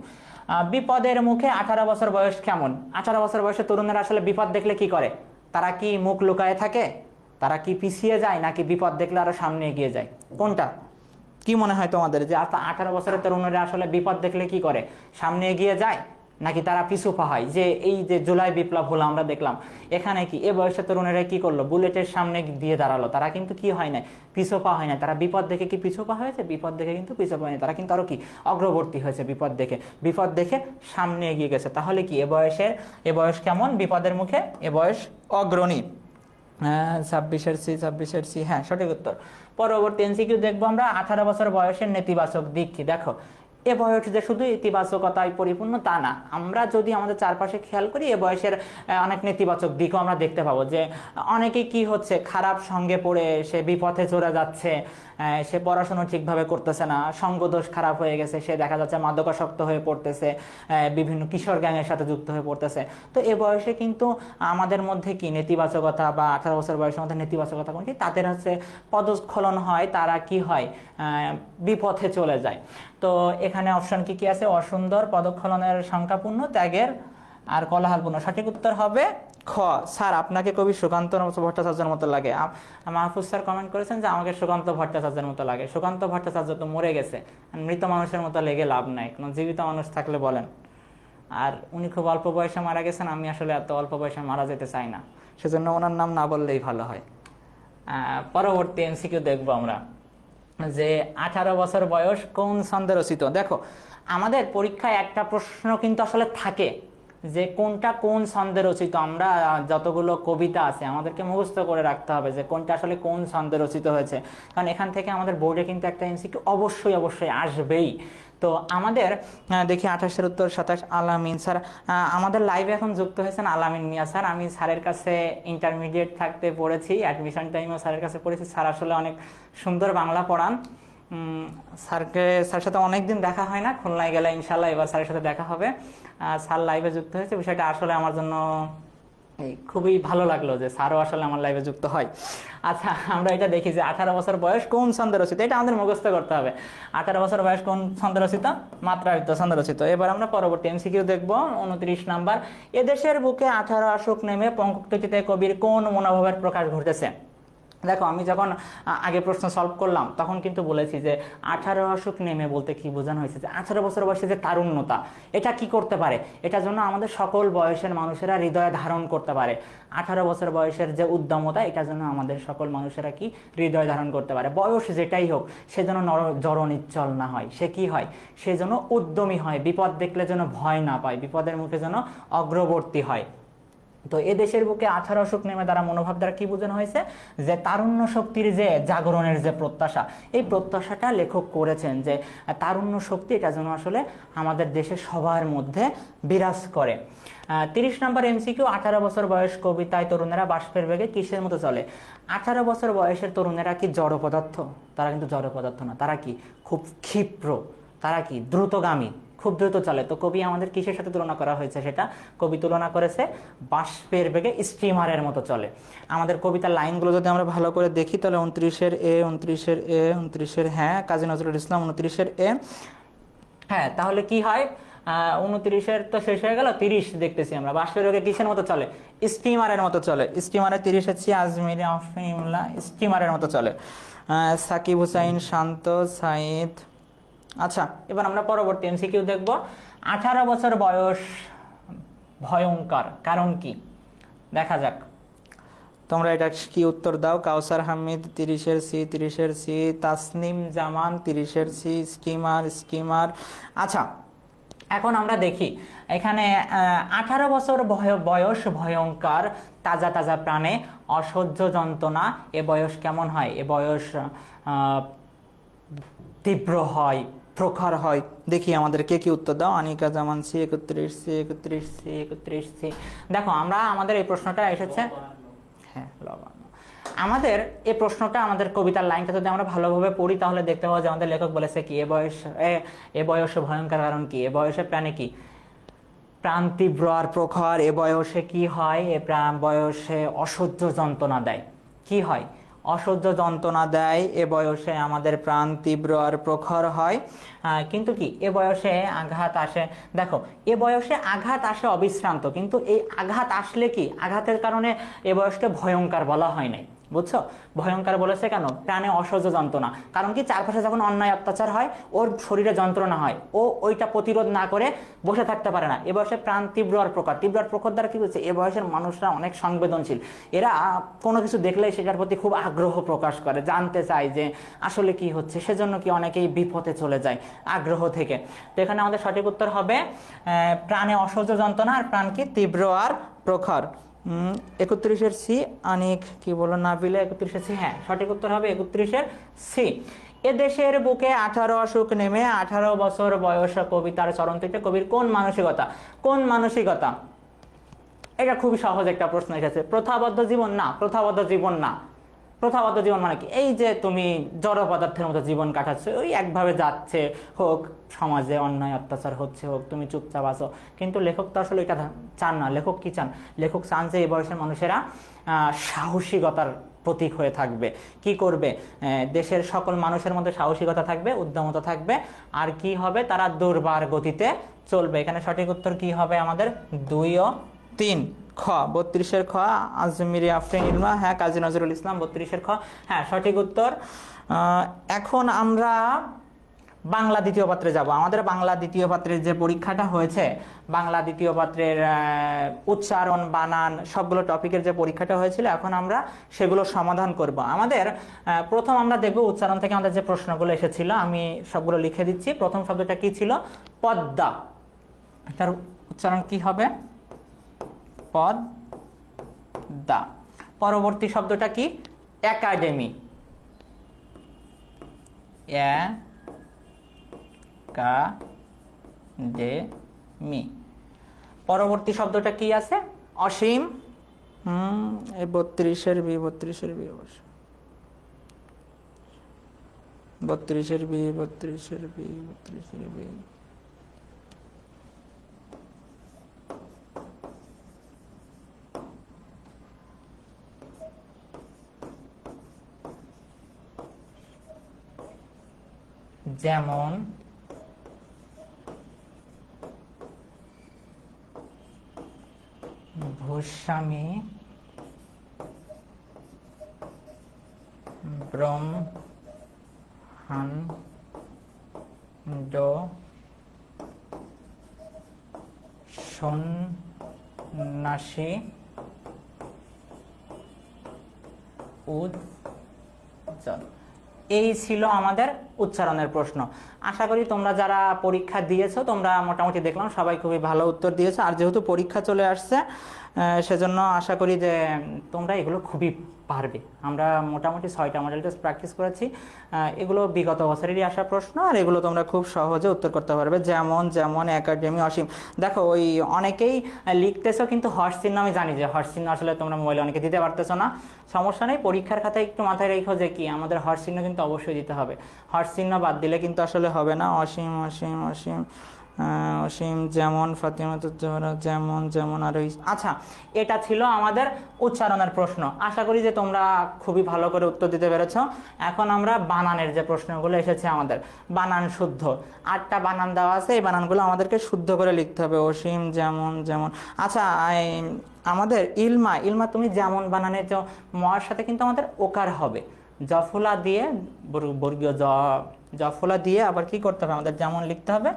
বিপদের মুখে 18 বছর বয়স কেমন? 18 বছর বয়সের তরুণেরা আসলে বিপদ দেখলে কি করে? তারা কি মুখ লুকায়ে থাকে? তারা কি পিছিয়ে যায়, নাকি বিপদ দেখলে আরো সামনে এগিয়ে যায়? কোনটা? কি মনে হয় তোমাদের যে 18 বছরের তরুণরা আসলে বিপদ দেখলে কি করে, সামনে এগিয়ে যায় নাকি তারা পিছু পা হয়? যে এই যে জুলাই বিপ্লব হলো আমরা দেখলাম, এখানে কি এ বয়সের তরুণেরা কি করলো, বুলেটের সামনে দিয়ে দাঁড়ালো, তারা কিন্তু কি হয় না, পিছু পা হয় না। তারা বিপদ দেখে কি পিছু পা হয়েছে? বিপদ দেখে কিন্তু পিছু পা হয়নি, তারা কিন্তু আরো কি অগ্রবর্তী হয়েছে। বিপদ দেখে সামনে এগিয়ে গেছে। তাহলে কি এ বয়স কেমন বিপদের মুখে? এ বয়স অগ্রণী। 26 হ্যাঁ সঠিক উত্তর। পরবর্তী এমসিকিউ দেখবো আমরা, 18 বছর বয়সের নেতিবাচক দিক কি? দেখো এ বয়স যে শুধু ইতিবাচকতায় পরিপূর্ণ তা না, আমরা যদি আমাদের চারপাশে খেয়াল করি এ বয়সের অনেক নেতিবাচক দিকও আমরা দেখতে পাবো। যে অনেকেই কি হচ্ছে, খারাপ সঙ্গে পড়ে সে বিপথে চলে যাচ্ছে, সে পড়াশোনা ঠিকভাবে করতেছে না, সঙ্গদোষ খারাপ হয়ে গেছে, সে দেখা যাচ্ছে মাদকাসক্ত হয়ে পড়তেছে, বিভিন্ন কিশোর গ্যাংয়ের সাথে যুক্ত হয়ে পড়তেছে। তো এ বয়সে কিন্তু আমাদের মধ্যে কি নেতিবাচকতা, বা 18 বছর বয়সের মধ্যে নেতিবাচকতা কোন কি, তাদের হচ্ছে পদস্খলন হয়, তারা কি হয়, বিপথে চলে যায়। তো এখানে অপশন কি কি আছে? অসুন্দর, পদস্খলনের সংখ্যাপূর্ণ, ত্যাগের আর কোলাহলপূর্ণ। সঠিক উত্তর হবে খ। স্যার আপনাকে কবি সুকান্ত ভট্টাচার্যের মতো লাগে। মাহফুজ স্যার কমেন্ট করেছেন যে আমাকে সুকান্ত ভট্টাচার্যের মতো লাগে। সুকান্ত ভট্টাচার্য তো মরে গেছে, মৃত মানুষের মতো লেগে লাভ নাই, কোনো জীবিত মানুষ থাকলে বলেন। আর উনি খুব অল্প বয়সে মারা গেছেন, আমি আসলে এত অল্প বয়সে মারা যেতে চাই না, সেজন্য ওনার নাম না বললেই ভালো হয়। পরবর্তী এমসিকিউ দেখবো আমরা, যে 18 বছর বয়স কোন ছন্দে রচিত? দেখো আমাদের পরীক্ষায় একটা প্রশ্ন কিন্তু আসলে থাকে যে কোনটা কোন ছন্দে রচিত। আমরা যতগুলো কবিতা আছে আমাদেরকে মুখস্থ করে রাখতে হবে যে কোনটা আসলে কোন ছন্দে রচিত হয়েছে, কারণ এখান থেকে আমাদের বোর্ডে কিন্তু একটা এমসিকিউ অবশ্যই আসবেই। তো আমাদের দেখি 28-এর উত্তর 27 আলামিন স্যার। আমাদের লাইভে এখন যুক্ত হয়েছেন আলামিন মিয়া স্যার। আমি স্যারের কাছে ইন্টারমিডিয়েট থাকতে পড়েছি, অ্যাডমিশন টাইমেও স্যারের কাছে পড়েছি। স্যার আসলে অনেক সুন্দর বাংলা পড়ান। স্যারের সাথে অনেকদিন দেখা হয় না, খুলনায় গেলে ইনশাল্লাহ এবার স্যারের সাথে দেখা হবে। স্যার লাইভে যুক্ত হয়েছে, বিষয়টা আসলে আমার জন্য খুবই ভালো লাগলো যে স্যারও আসলে আমার লাইভে যুক্ত হয়। আচ্ছা আমরা এটা দেখি যে 18 বছর বয়স কোন ছন্দে রচিত, এটা আমাদের মুখস্থ করতে হবে। 18 বছর বয়স কোন ছন্দে রচিত? মাত্রাবৃত্ত ছন্দে রচিত। এবার আমরা পরবর্তী এমসিকিউ দেখব, 29 নাম্বার। এদেশের বুকে 18 আসুক নেমে পঙ্কক্তিতে কবির কোন মনোভাবের প্রকাশ ঘটেছে? দেখো আমি যখন আগে প্রশ্ন সলভ করলাম তখন কিন্তু বলেছি যে 18 আসুক নেমে বলতে কি বোঝানো হয়েছে, যে 18 বছর বয়সে যে তারুণ্যতা, এটা কি করতে পারে, এটার জন্য আমাদের সকল বয়সের মানুষেরা হৃদয়ে ধারণ করতে পারে। 18 বছর বয়সের যে উদ্যমতা, এটার জন্য আমাদের সকল মানুষেরা কি হৃদয় ধারণ করতে পারে। বয়স যেটাই হোক সে যেন জড় নিশ্চল না হয়, সে কি হয়, সে যেন উদ্যমী হয়, বিপদ দেখলে যেন ভয় না পায়, বিপদের মুখে যেন অগ্রবর্তী হয়। তো এ দেশের বুকে 18 আসুক নেমে দ্বারা মনোভাব দ্বারা কি বোঝানো হয়েছে, যে তারুণ্য শক্তির যে জাগরণের যে প্রত্যাশা, এই প্রত্যাশাটা লেখক করেছেন যে তারুণ্য শক্তি এটা যেন আসলে আমাদের দেশে সবার মধ্যে বিরাজ করে। 30 নম্বর এমসিকিউ, 18 বছর বয়স কবিতায় তরুণেরা বাষ্পের বেগে কিসের মতো চলে? 18 বছর বয়সের তরুণেরা কি জড় পদার্থ? তারা কিন্তু জড় পদার্থ না, তারা কি খুব ক্ষিপ্র, তারা কি দ্রুতগামী, খুব দ্রুত চলে। তো কবি আমাদের কিসের সাথে তুলনা করা হয়েছে? সেটা কবি তুলনা করেছে বাষ্পের বেগে স্টিমারের মতো চলে। আমাদের কবিতার লাইনগুলো যদি আমরা ভালো করে দেখি তাহলে 29-এর হ্যাঁ কাজী নজরুল ইসলাম 29-এর এ, হ্যাঁ তাহলে কি হয়, 29-এর তো শেষ হয়ে গেল, 30 দেখতেছি আমরা। বাষ্পের বেগে কিসের মতো চলে? স্টিমারের মতো চলে। স্টিমারের 30 হচ্ছে আজমিরি আফিমুল্লাহ, স্টিমারের মতো চলে। সাকিব হুসাইন শান্ত সাইদ। আচ্ছা এবার আমরা পরবর্তী এমসিকিউ দেখব, 18 বছর বয়স ভয়ঙ্কর কারণ কি? দেখা যাক তোমরা এটা কি উত্তর দাও। কাউসার হামিদ 30-এর সি, তাসনিম জামান 30-এর সি, স্টিমার। আচ্ছা এখন আমরা দেখি এখানে 18 বছর বয়স ভয়ঙ্কর, তাজা তাজা প্রাণে অসহ্য যন্ত্রণা। এ বয়স কেমন হয়? এ বয়স তীব্র হয়, প্রখর হয়। দেখি আমাদের কে কি উত্তর দাও। আনিকা জামান সি 31-সি। দেখো আমরা আমাদের এই প্রশ্নটা এসেছে, হ্যাঁ আমাদের এই প্রশ্নটা আমাদের কবিতার লাইনটা যদি আমরা ভালোভাবে পড়ি তাহলে দেখতে পাবো যে আমাদের লেখক বলেছে কি এ বয়সে ভয়ঙ্কর কারণ কি? এ বয়সে প্রাণে কি প্রাণ তীব্র আর প্রখর। এ বয়সে কি হয়? বয়সে অসহ্য যন্ত্রণা দেয়। কি হয়? অসহ্য যন্ত্রণা দেয়। এ বয়সে আমাদের প্রাণ তীব্র আর প্রখর হয়। কিন্তু কি এ বয়সে আঘাত আসে। দেখো এ বয়সে আঘাত আসে অবিশ্রান্ত, কিন্তু এই আঘাত আসলে কি আঘাতের কারণে এ বয়সকে ভয়ঙ্কর বলা হয় নাই। বুঝছো? ভয়ঙ্কর বলেছে কেন? প্রাণে অসহ্য যন্ত্রণা। কারণ কি, চারপাশে যখন অন্যায় অত্যাচার হয়, ওর শরীরে যন্ত্রণা হয়, ও ওইটা প্রতিরোধ না করে বসে থাকতে পারে না। এ বয়সে প্রাণ তীব্র আর প্রখর। তীব্র আর প্রখর দ্বারা কি হচ্ছে, এ বয়সের মানুষরা অনেক সংবেদনশীল। এরা কোনো কিছু দেখলেই সেটার প্রতি খুব আগ্রহ প্রকাশ করে, জানতে চায় যে আসলে কি হচ্ছে। সেজন্য কি অনেকেই বিপথে চলে যায় আগ্রহ থেকে। তো এখানে আমাদের সঠিক উত্তর হবে প্রাণে অসহ্য যন্ত্রণা, আর প্রাণ কি, তীব্র আর প্রখর। 31-এর সি। অনেক কি বলো নাবিলে, 31-এর সি। হ্যাঁ, সঠিক উত্তর হবে 31-এর সি। এদেশের বুকে 18 অসুখ নেমে 18 বছর বয়স কবিতার চরণটিতে কবির কোন মানসিকতা? কোন মানসিকতা? এটা খুবই সহজ একটা প্রশ্ন এসেছে। প্রথাবদ্ধ জীবন? না, প্রথাবদ্ধ জীবন না। প্রথাবদ্ধ জীবন মানে কি? এই যে তুমি জড় পদার্থের মতো জীবন কাটাচ্ছ, ওই একভাবে যাচ্ছে, হোক সমাজে অন্যায় অত্যাচার হচ্ছে, হোক তুমি চুপচাপ আছো। কিন্তু লেখক তো আসলে এটা চান না। লেখক কি চান? লেখক চান যে এই বয়সের মানুষেরা সাহসিকতার প্রতীক হয়ে থাকবে। কি করবে? দেশের সকল মানুষের মধ্যে সাহসিকতা থাকবে, উদ্যমতা থাকবে, আর কি হবে, তারা দুর্বার গতিতে চলবে। এখানে সঠিক উত্তর কি হবে আমাদের? 2 ও 3। খ, 32-এর খ। আজমিরি আফরিন ইলমা, হ্যাঁ কাজী নজরুল ইসলাম, 32-এর খ। হ্যাঁ, সঠিক উত্তর। এখন আমরা বাংলা দ্বিতীয় পাত্রে যাব। আমাদের বাংলা দ্বিতীয় পাত্রের যে পরীক্ষাটা হয়েছে, বাংলা দ্বিতীয় পাত্রের উচ্চারণ, বানান, সবগুলো টপিকের যে পরীক্ষাটা হয়েছিল, এখন আমরা সেগুলো সমাধান করব। আমাদের প্রথম আমরা দেখব উচ্চারণ থেকে আমাদের যে প্রশ্নগুলো এসেছিল, আমি সবগুলো লিখে দিচ্ছি। প্রথম শব্দটা কি ছিল? পদ্মা। এটার উচ্চারণ কি হবে? পদ্মা। পরবর্তী শব্দটা কি? একাডেমি। একাডেমি। পরবর্তী শব্দটা কি আছে? অসীম। এই 32-এর বি, 32-এর বি, 32-এর বি, 32-এর বি, 32-এর বি। যেমন ভূস্বামী, ব্রহ্মাণ্ড, সন্ন্যাসী, উজ্জ্বল। এই ছিল আমাদের উচ্চারণের প্রশ্ন। আশা করি তোমরা যারা পরীক্ষা দিয়েছো, তোমরা মোটামুটি দেখলাম সবাই খুবই ভালো উত্তর দিয়েছো। আর যেহেতু পরীক্ষা চলে আসছে, সেজন্য আশা করি যে তোমরা এগুলো খুবই পারবে। আমরা মোটামুটি 6টা মডেল টেস্ট প্র্যাকটিস করেছি। এগুলো বিগত বছরেরই আসা প্রশ্ন, আর এগুলো তোমরা খুব সহজে উত্তর করতে পারবে। যেমন যেমন একাডেমি, অসীম। দেখো, ওই অনেকেই লিখতেছো, কিন্তু হর্ষ চিহ্ন আমি জানি যে হর্ষ চিহ্ন আসলে তোমরা মোবাইলে অনেকে দিতে পারতেছো না। সমস্যা নেই, পরীক্ষার খাতায় একটু মাথায় রেখো যে কি আমাদের হর্ষ চিহ্ন কিন্তু অবশ্যই দিতে হবে। হর্ষ চিহ্ন বাদ দিলে কিন্তু আসলে হবে না। অসীম, অসীম, অসীম, অসীম, যেমন ফাতিমাতুজ্জোহরা, যেমন যেমন আর ওই। আচ্ছা, এটা ছিল আমাদের উচ্চারণের প্রশ্ন। আশা করি যে তোমরা খুবই ভালো করে উত্তর দিতে পেরেছো। এখন আমরা বানানের যে প্রশ্নগুলো এসেছে, আমাদের বানান শুদ্ধ 8টা বানান দেওয়া আছে। এই বানানগুলো আমাদেরকে শুদ্ধ করে লিখতে হবে। অসীম, যেমন যেমন। আচ্ছা, আমাদের ইলমা, ইলমা তুমি যেমন বানানের মর সাথে কিন্তু আমাদের ওকার হবে। জফলা দিয়ে, বর্গীয় জফলা দিয়ে আবার কি করতে হবে আমাদের? যেমন লিখতে হবে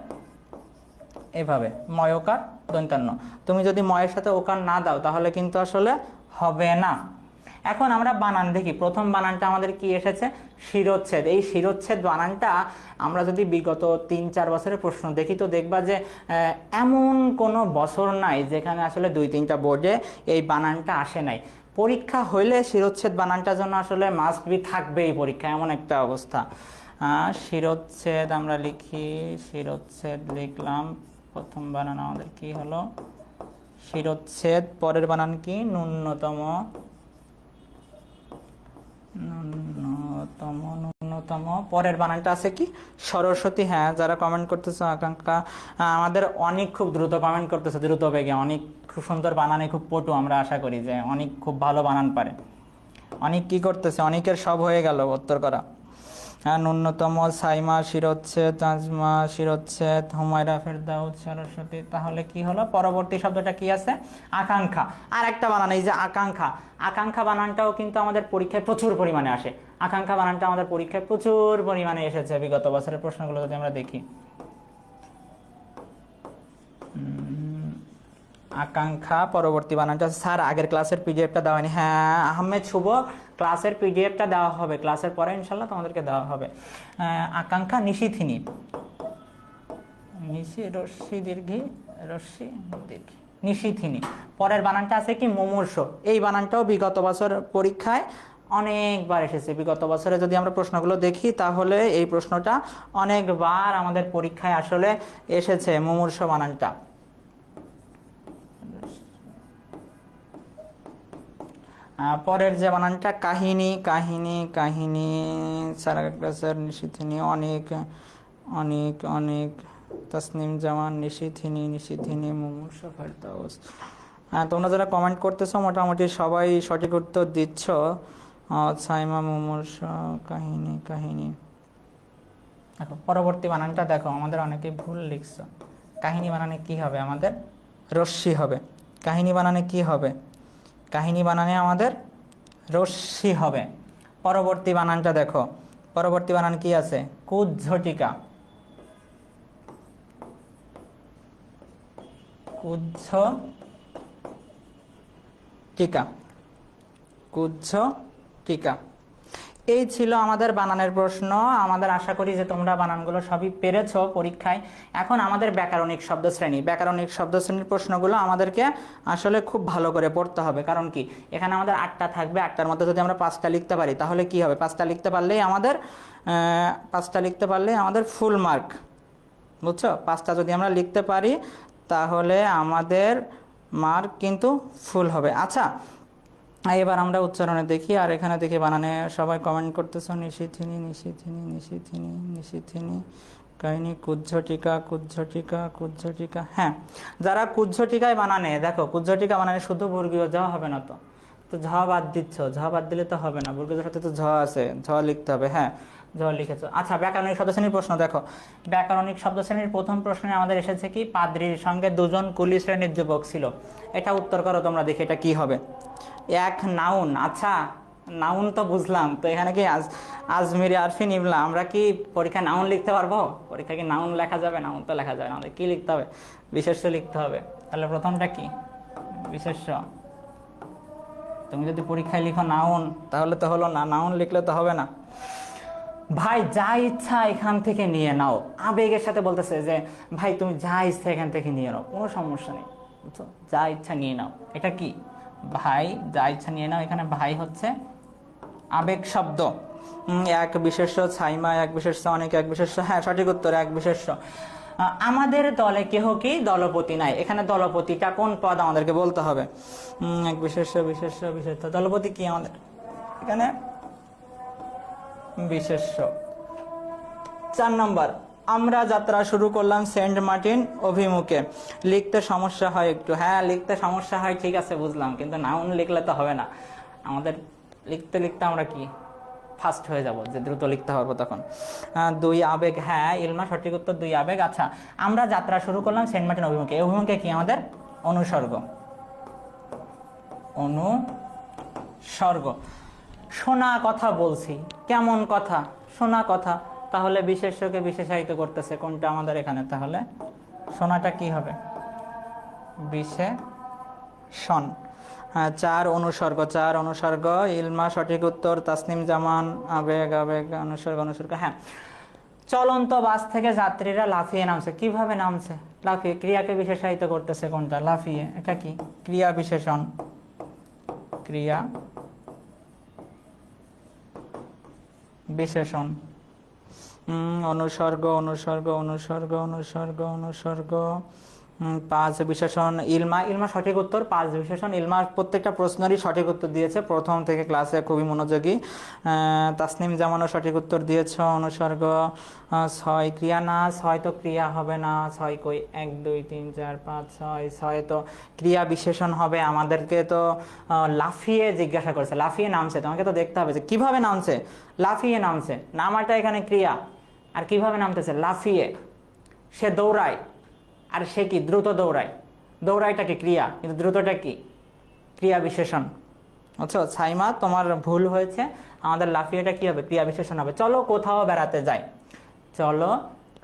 এভাবে, ময়কার দন্তান্ন। তুমি যদি ময়ের সাথে ওকার না দাও তাহলে কিন্তু আসলে হবে না। এখন আমরা বানান দেখি। প্রথম বানানটা আমাদের কি এসেছে? শিরোচ্ছেদ। এই শিরোচ্ছেদ বানানটা আমরা যদি বিগত 3-4 বছরের প্রশ্ন দেখি, তো দেখবা যে এমন কোনো বছর নাই যেখানে আসলে 2-3টা বোর্ডে এই বানানটা আসে নাই। পরীক্ষা হইলে শিরোচ্ছেদ বানানটার জন্য আসলে মাস্ট বি থাকবে এই পরীক্ষা, এমন একটা অবস্থা। শিরোচ্ছেদ আমরা লিখি, শিরোচ্ছেদ লিখলাম। প্রথম বানান আমাদের কি হলো? শিরোচ্ছেদ। পরের বানান কি? ন্যূনতম। ন্যূনতম, ন্যূনতম। পরের বানানটা আছে কি? সরস্বতী। হ্যাঁ, যারা কমেন্ট করতেছো, আকাঙ্ক্ষা, আমাদের অনেক খুব দ্রুত কমেন্ট করতেছে, দ্রুত বেগে। অনেক খুব সুন্দর বানানে খুব পটু। আমরা আশা করি যে অনেক খুব ভালো বানান পারে। অনেক কি করতেছে? অনেকের সব হয়ে গেল উত্তর করা। ন্যূনতম সাইমা শিরোচ্ছেদ, নাজমা শিরোচ্ছেদ, হুমায়রা ফেরদাউস সরস্বতী। তাহলে কি হলো, পরবর্তী শব্দটা কি আছে, আকাঙ্ক্ষা। আর একটা বানান, এই যে আকাঙ্ক্ষা, আকাঙ্ক্ষা বানানটাও কিন্তু আমাদের পরীক্ষায় প্রচুর পরিমাণে আসে। আকাঙ্ক্ষা বানানটা আমাদের পরীক্ষায় প্রচুর পরিমাণে এসেছে বিগত বছরের প্রশ্নগুলো যদি আমরা দেখি। আকাঙ্ক্ষা পরবর্তী বানানটা, স্যার আগের ক্লাসের পিডিএফটা দেওয়া হয়নি। হ্যাঁ আহমেদ শুভ, ক্লাসের পিডিএফটা দেওয়া হবে, ক্লাসের পরে ইনশাল্লাহ তোমাদেরকে দেওয়া হবে। আকাঙ্ক্ষা নিশিথিনী, নিশি রশ্মি দীর্ঘি, রশ্মি দীর্ঘি, নিশিথিনী। পরের বানানটা আছে কি, মুমূর্ষ। এই বানানটাও বিগত বছর পরীক্ষায় অনেকবার এসেছে। বিগত বছরে যদি আমরা প্রশ্নগুলো দেখি তাহলে এই প্রশ্নটা অনেকবার আমাদের পরীক্ষায় আসলে এসেছে, মুমূর্ষ বানানটা। পরের যে বানানটা কাহিনী, কাহিনী, কাহিনী, সারাগাসের নিশিথিনী, অনেক অনেক অনেক, তাসনিম জামান, নিশিথিনী, নিশিথিনী, মুমূর্ষ ফেরদাউস। তোমরা যারা কমেন্ট করতেছো মোটামুটি সবাই সঠিক উত্তর দিচ্ছ। সাইমা, মুমূর্ষ, কাহিনী, কাহিনী। দেখো পরবর্তী বানানটা দেখো, আমাদের অনেকে ভুল লিখছো। কাহিনী বানানে কি হবে, আমাদের রশ্মি হবে। কাহিনী বানানে কি হবে, কাহিনী বানানে আমাদের রশ্মি হবে। পরবর্তী বানানটা দেখো, পরবর্তী বানান কি আছে, কুজ্ঝটিকা, কুজ্ঝটিকা, কুজ্ঝটিকা। এই ছিল আমাদের বানানের প্রশ্ন। আমাদের আশা করি যে তোমরা বানানগুলো সবই পেরেছো পরীক্ষায়। এখন আমাদের ব্যাকরণিক শব্দ শ্রেণী, ব্যাকরণিক শব্দ শ্রেণীর প্রশ্নগুলো আমাদেরকে আসলে খুব ভালো করে পড়তে হবে। কারণ কি, এখানে আমাদের 8টা থাকবে, 8টার মধ্যে যদি আমরা 5টা লিখতে পারি তাহলে কি হবে, 5টা লিখতে পারলেই আমাদের ফুল মার্ক, বুঝছো? 5টা যদি আমরা লিখতে পারি তাহলে আমাদের মার্ক কিন্তু ফুল হবে। আচ্ছা এবার আমরা উচ্চারণে দেখি, আর এখানে দেখি বানানে সবাই কমেন্ট করতেছো, নিশিথিনী, নিশিথিনী, নিশিথিনী, নিশিথিনী, কাহিনী, কুজ্ঝটিকা, কুজ্ঝটিকা, কুজ্ঝটিকা। হ্যাঁ, যারা কুজ্ঝটিকায় বানানে, দেখো কুজ্ঝটিকা বানানে শুধু বর্গীয় ঝ হবে না, তো ঝ বাদ দিচ্ছ, ঝ বাদ দিলে তো হবে না, বর্গীয় সাথে তো ঝ আছে, ঝ লিখতে হবে। হ্যাঁ ঝ লিখেছো। আচ্ছা ব্যাকরণিক শব্দ শ্রেণীর প্রশ্ন দেখো, ব্যাকরণিক শব্দ শ্রেণীর প্রথম প্রশ্নে আমাদের এসেছে কি, পাদ্রীর সঙ্গে 2 জন কুলি শ্রেণীর যুবক ছিল। এটা উত্তর করো তোমরা, দেখি এটা কি হবে। এক নাউন, আচ্ছা নাউন তো বুঝলাম, তো এখানে কি আজমিরি, আরফিন, ইমলা, আমরা কি পরীক্ষায় নাউন লিখতে পারবো? পরীক্ষায় কি নাউন লেখা যাবে? নাউন তো লেখা যাবে না, আমাদের কি লিখতে হবে, বিশেষ্য লিখতে হবে। তাহলে প্রথমটা কি, বিশেষ্য। তুমি যদি পরীক্ষায় লিখো নাউন তাহলে তো হলো না, নাউন লিখলে তো হবে না। ভাই যা ইচ্ছা এখান থেকে নিয়ে নাও, আবেগের সাথে বলতেছে যে ভাই তুমি যা ইচ্ছা এখান থেকে নিয়ে নাও, কোনো সমস্যা নেই, বুঝছো? যা ইচ্ছা নিয়ে নাও, এটা কি, ভাই যা ইচ্ছা নিয়ে নাও। এখানে ভাই হচ্ছে আবেগ শব্দ। এক বিশেষ্য, ছাইমা এক বিশেষ্য, অনেক এক বিশেষ্য। হ্যাঁ সঠিক উত্তর, এক বিশেষ্য। আমাদের দলে কেহ কি দলপতি নাই, এখানে দলপতিটা কোন পদ আমাদেরকে বলতে হবে। এক বিশেষ্য, বিশেষ্য, বিশেষ্য, দলপতি কি আমাদের এখানে বিশেষ্য। 4 নম্বর, আমরা যাত্রা শুরু করলাম সেন্ট মার্টিন অভিমুখে। লিখতে সমস্যা হয় একটু, হ্যাঁ লিখতে সমস্যা হয়, ঠিক আছে বুঝলাম, কিন্তু নাউন লিখলে তো হবে না, আমাদের লিখতে লিখতে আমরা কি ফাস্ট হয়ে যাব, যে দ্রুত লিখতে পারবো তখন। 2 আবেগ, হ্যাঁ ইলমা সঠিক উত্তর, 2 আবেগ। আচ্ছা আমরা যাত্রা শুরু করলাম সেন্ট মার্টিন অভিমুখে, এই অভিমুখে কি আমাদের অনুসর্গ, অনুসর্গ। শোনা কথা বলছি, কেমন কথা, শোনা কথা, তাহলে বিশেষ্যকে বিশেষায়িত করতেছে কোনটা আমাদের এখানে, তাহলে শোনাটা কি হবে, বিশেষণ। হ্যাঁ 4 অনুসর্গ, 4 অনুসর্গ, ইলমা সঠিক উত্তর, তাসনিম জামান আবেগ, আবেগ, অনুসর্গ, অনুসর্গ। হ্যাঁ চলন্ত বাস থেকে যাত্রীরা লাফিয়ে নামছে, কিভাবে নামছে, লাফিয়ে। ক্রিয়াকে বিশেষায়িত করতেছে কোনটা, লাফিয়ে, এটা কি ক্রিয়া বিশেষণ, ক্রিয়া বিশেষণ। অনুসর্গ, অনুসর্গ, অনুসর্গ, অনুসর্গ, অনুসর্গ, পাঁচ বিশেষণ ইলমা, ইলমা সঠিক উত্তর। পাঁচ বিশেষণ ইলমা প্রত্যেকটা প্রশ্নেরই সঠিক উত্তর দিয়েছে, প্রথম থেকে ক্লাসে খুবই মনোযোগী। তাসনিম জামানও সঠিক উত্তর দিয়েছ। অনুসর্গ ছয়, ক্রিয়া না, ছয় তো ক্রিয়া হবে না, ছয় কই, এক দুই তিন চার পাঁচ ছয়, ছয় তো ক্রিয়া বিশেষণ হবে। আমাদেরকে তো লাফিয়ে জিজ্ঞাসা করেছে, লাফিয়ে নামছে, তোমাকে তো দেখতে হবে যে কিভাবে নামছে। লাফিয়ে নামছে, নামাটা এখানে ক্রিয়া, আর কিভাবে নামতেছে, লাফিয়ে। সে দৌড়ায়, আর সে কি দ্রুত দৌড়ায়। দৌড়াইটা কি ক্রিয়া, কিন্তু দ্রুতটা কি ক্রিয়া বিশেষণ। আচ্ছা সাইমা, তোমার ভুল হয়েছে, আমাদের লাফিয়েটা কি হবে, ক্রিয়া বিশেষণ হবে। চলো কোথাও বেড়াতে যাই, চলো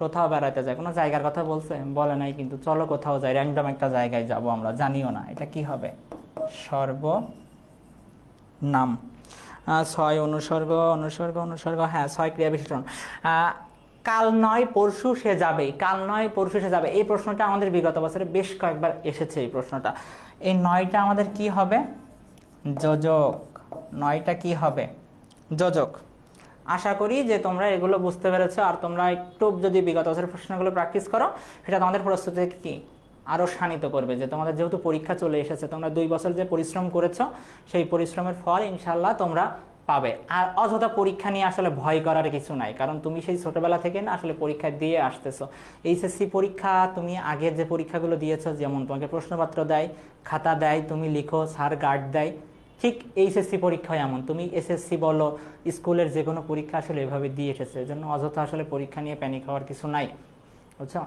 কোথাও বেড়াতে যাই। কোনো জায়গার কথা বলছে, বলে নাই কিন্তু। চলো কোথাও যাই, র্যান্ডম একটা জায়গায় যাব আমরা, জানিও না। এটা কি হবে, সর্বনাম। ছয় অনুসর্গ, অনুসর্গ অনুসর্গ, হ্যাঁ ছয় ক্রিয়া বিশেষণ। কাল নয় পরশু সে যাবে, কাল নয় পরশু সে যাবে, এই প্রশ্নটা আমাদের বিগত বছরে বেশ কয়েকবার এসেছে। এই প্রশ্নটা, এই নয়টা আমাদের কি হবে, যোজক। নয়টা কি হবে, যোজক। আশা করি যে তোমরা এগুলো বুঝতে পেরেছো, আর তোমরা একটু যদি বিগত বছরের প্রশ্নগুলো প্র্যাকটিস করো, সেটা তোমাদের প্রস্তুতিকে কি আরও শানিত করবে। যে তোমাদের যেহেতু পরীক্ষা চলে এসেছে, তোমরা 2 বছর যে পরিশ্রম করেছো, সেই পরিশ্রমের ফল ইনশাল্লাহ তোমরা পাবে। আর অযথা পরীক্ষা নিয়ে আসলে ভয় করার কিছু নাই, কারণ তুমি সেই ছোটবেলা থেকে না আসলে পরীক্ষা দিয়ে আসতেছো। এইচএসসি পরীক্ষা তুমি আগের যে পরীক্ষাগুলো দিয়েছো, যেমন তোমাকে প্রশ্নপত্র দেয়, খাতা দেয়, তুমি লিখো, স্যার গার্ড দেয়, ঠিক এইচএসসি পরীক্ষায় এমন। তুমি এসএসসি বলো, স্কুলের যে কোনো পরীক্ষা আসলে এভাবে দিয়ে এসেছে। এজন্য অযথা আসলে পরীক্ষা নিয়ে প্যানিক হওয়ার কিছু নাই, বুঝছো।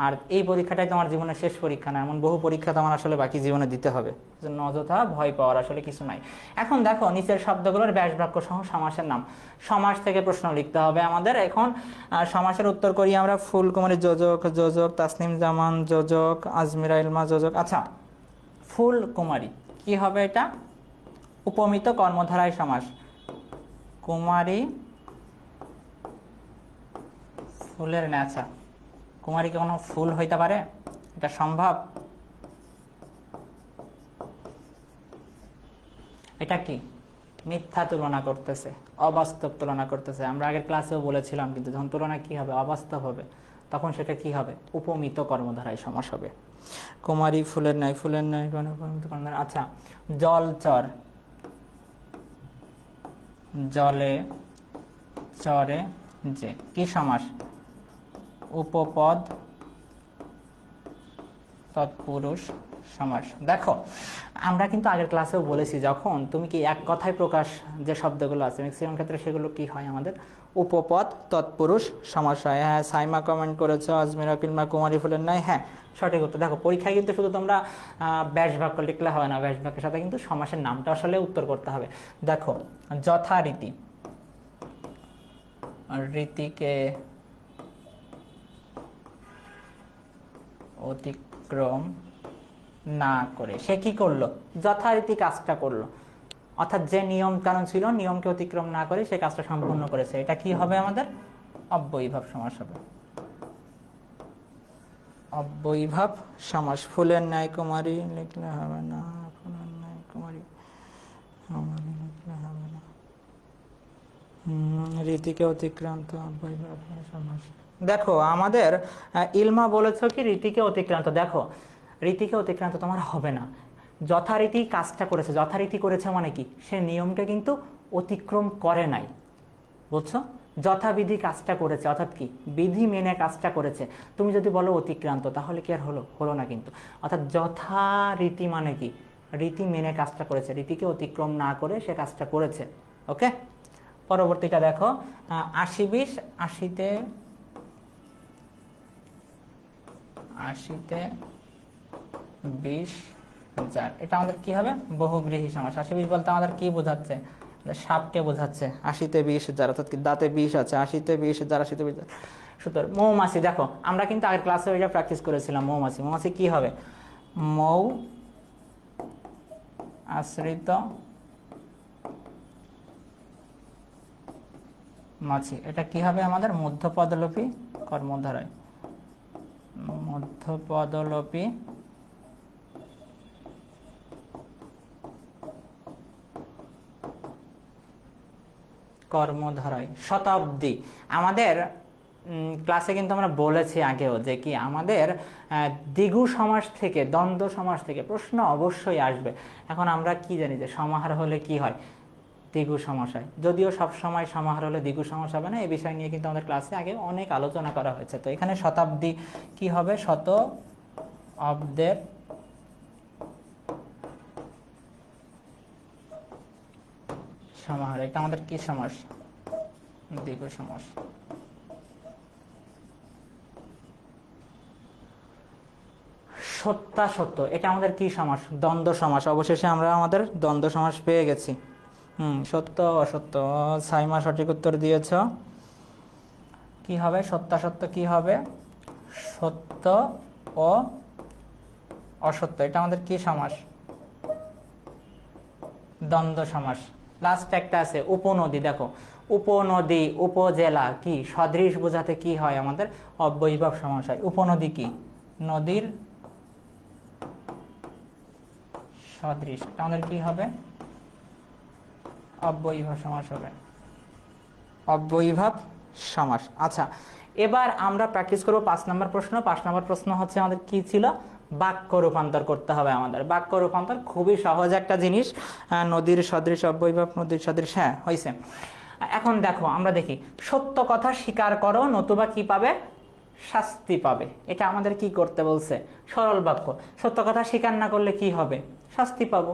আর এই পরীক্ষাটাই তোমার জীবনের শেষ পরীক্ষা না, এমন বহু পরীক্ষা তোমার আসলে বাকি জীবনে দিতে হবে। এজন্য অযথা ভয় পাওয়ার আসলে কিছু নাই। এখন দেখো নিচের শব্দগুলোর ব্যাস বাক্য সহ সমাসের নাম। সমাস থেকে প্রশ্ন লিখতে হবে আমাদের। এখন সমাসের উত্তর করি আমরা। ফুলকুমারী যোজক, যোজক। তাসনিম জামান যোজক, আজমিরা ইলমা যোজক। আচ্ছা, ফুলকুমারী কি হবে, এটা উপমিত কর্মধারায় সমাস। কুমারী ফুলের ন্যাচা। কুমারী কি কোনো ফুল হইতে পারে, এটা সম্ভব? এটা কি মিথ্যা তুলনা করতেছে, অবাস্তব তুলনা করতেছে। আমরা আগের ক্লাসেও বলেছিলাম, কিন্তু যখন তুলনা কি হবে, অবাস্তব হবে, তখন সেটা কি হবে, উপমিত কর্মধারায় সমাস হবে। কুমারী ফুলের ন্যায়, ফুলের ন্যায় উপমিত কর্মধারা। আচ্ছা, জলচর, জলে চরে যে, কি সমাস, উপপদ তৎপুরুষ সমাস। দেখো আমরা কিন্তু আগের ক্লাসেও বলেছি, যখন তুমি কি এক কথায় প্রকাশ যে শব্দগুলো আছে ম্যাক্সিমাম ক্ষেত্রে সেগুলো কি হয়, আমাদের উপপদ তৎপুরুষ সমাস হয়। হ্যাঁ সাইমা কমেন্ট করেছো, আজমিরা কিলমা কুমারী ফুলের নাই, হ্যাঁ সঠিক উত্তর। দেখো পরীক্ষায় কিন্তু শুধু তোমরা ব্যাস বাক্য লিখলে হয় না, ব্যাস বাক্যের সাথে কিন্তু সমাসের নামটা আসলে উত্তর করতে হবে। দেখো যথারীতি, রীতিকে অতিক্রম না করে, সে কি করলো, যথারীতি কাজটা করলো, অর্থাৎ যে নিয়ম কানুন ছিল নিয়মকে অতিক্রম না করে সে কাজটা সম্পূর্ণ করেছে। এটা কি হবে, আমাদের অব্যয়ীভাব সমাস হবে। অব্যয়ীভাব সমাস। ফুলের ন্যায় কুমারী লিখলে হবে না, ফুলের ন্যায় কুমারী লিখলে হবে না। রীতিকে অতিক্রান্ত, অব্যয়ীভাব সমাস। দেখো আমাদের ইলমা বলেছো কি রীতিকে অতিক্রান্ত। দেখো রীতিকে অতিক্রান্ত তোমার হবে না, যথারীতি কাজটা করেছে। যথারীতি করেছে মানে কি, সে নিয়মকে কিন্তু অতিক্রম করে নাই, বুঝছো। যথাবিধি কাজটা করেছে, অর্থাৎ কি বিধি মেনে কাজটা করেছে। তুমি যদি বলো অতিক্রান্ত, তাহলে কি আর হলো না কিন্তু। অর্থাৎ যথারীতি মানে কি, রীতি মেনে কাজটা করেছে, রীতিকে অতিক্রম না করে সে কাজটা করেছে। ওকে, পরবর্তীটা দেখো 80-20, 80-তে 20,000। এটা আমাদের কি হবে, বহুব্রীহি সমাস। 80-20 বলতে আমাদের কি বোঝাচ্ছে, সাপকে বোঝাচ্ছে। 80-তে 20,000, অর্থাৎ কি দাঁতে 20 আছে, 80-তে 20,000, 80-তে 20,000। সুতরাং মৌমাছি, দেখো আমরা কিন্তু আগের ক্লাসে ওইটা প্র্যাকটিস করেছিলাম। মৌমাছি, মৌমাছি কি হবে, মৌ আশ্রিত মাছি। এটা কি হবে, আমাদের মধ্যপদলোপী কর্মধারায়, মধ্যপদলোপী কর্মধারায়। শতাব্দী, আমাদের ক্লাসে কিন্তু আমরা বলেছি আগেও যে কি আমাদের দ্বিগু সমাস থেকে, দ্বন্দ্ব সমাস থেকে প্রশ্ন অবশ্যই আসবে। এখন আমরা কি জানি যে সমাহার হলে কি হয়, দ্বিগু সমাস হয়। যদিও সব সময় সমাহার হলে দ্বিগু সমাস হবে না, এই বিষয় নিয়ে কিন্তু আমাদের ক্লাসে আগে অনেক আলোচনা করা হয়েছে। তো এখানে শতাব্দী কি হবে, শত অব্দের সমাহার, এটা আমাদের কি সমাস, দ্বিগু সমাস। সত্যাসত্য, এটা আমাদের কি সমাস, দ্বন্দ্ব সমাস। অবশেষে আমরা আমাদের দ্বন্দ্ব সমাস পেয়ে গেছি। সত্য অসত্য, সাইমা সঠিক উত্তর দিয়েছ। কি হবে, সত্যাসত্য কি হবে, সত্য ও অসত্য, এটা আমাদের কি সমাস, দ্বন্দ্ব সমাস। লাস্ট একটা আছে উপনদী। দেখো উপনদী, উপজেলা কি সদৃশ বোঝাতে কি হয়, আমাদের অব্যয়ীভাব সমাস হয়। উপনদী কি, নদীর সদৃশ, আমাদের কি হবে, অব্যয়ীভাব সমাস হবে, অব্যয়ীভাব সমাস। আচ্ছা, এবার আমরা প্র্যাকটিস করব 5 নম্বর প্রশ্ন। 5 নম্বর প্রশ্ন হচ্ছে আমাদের কি ছিল, বাক্য রূপান্তর করতে হবে আমাদের। বাক্য রূপান্তর খুবই সহজ একটা জিনিস। নদীর সদৃশ অব্যয়ীভাব, নদীর সদৃশ, হ্যাঁ হয়েছে। এখন দেখো আমরা দেখি, সত্য কথা স্বীকার করো নতুবা কি পাবে, শাস্তি পাবে। এটা আমাদের কি করতে বলছে, সরল বাক্য। সত্য কথা স্বীকার না করলে কি হবে, শাস্তি পাবো।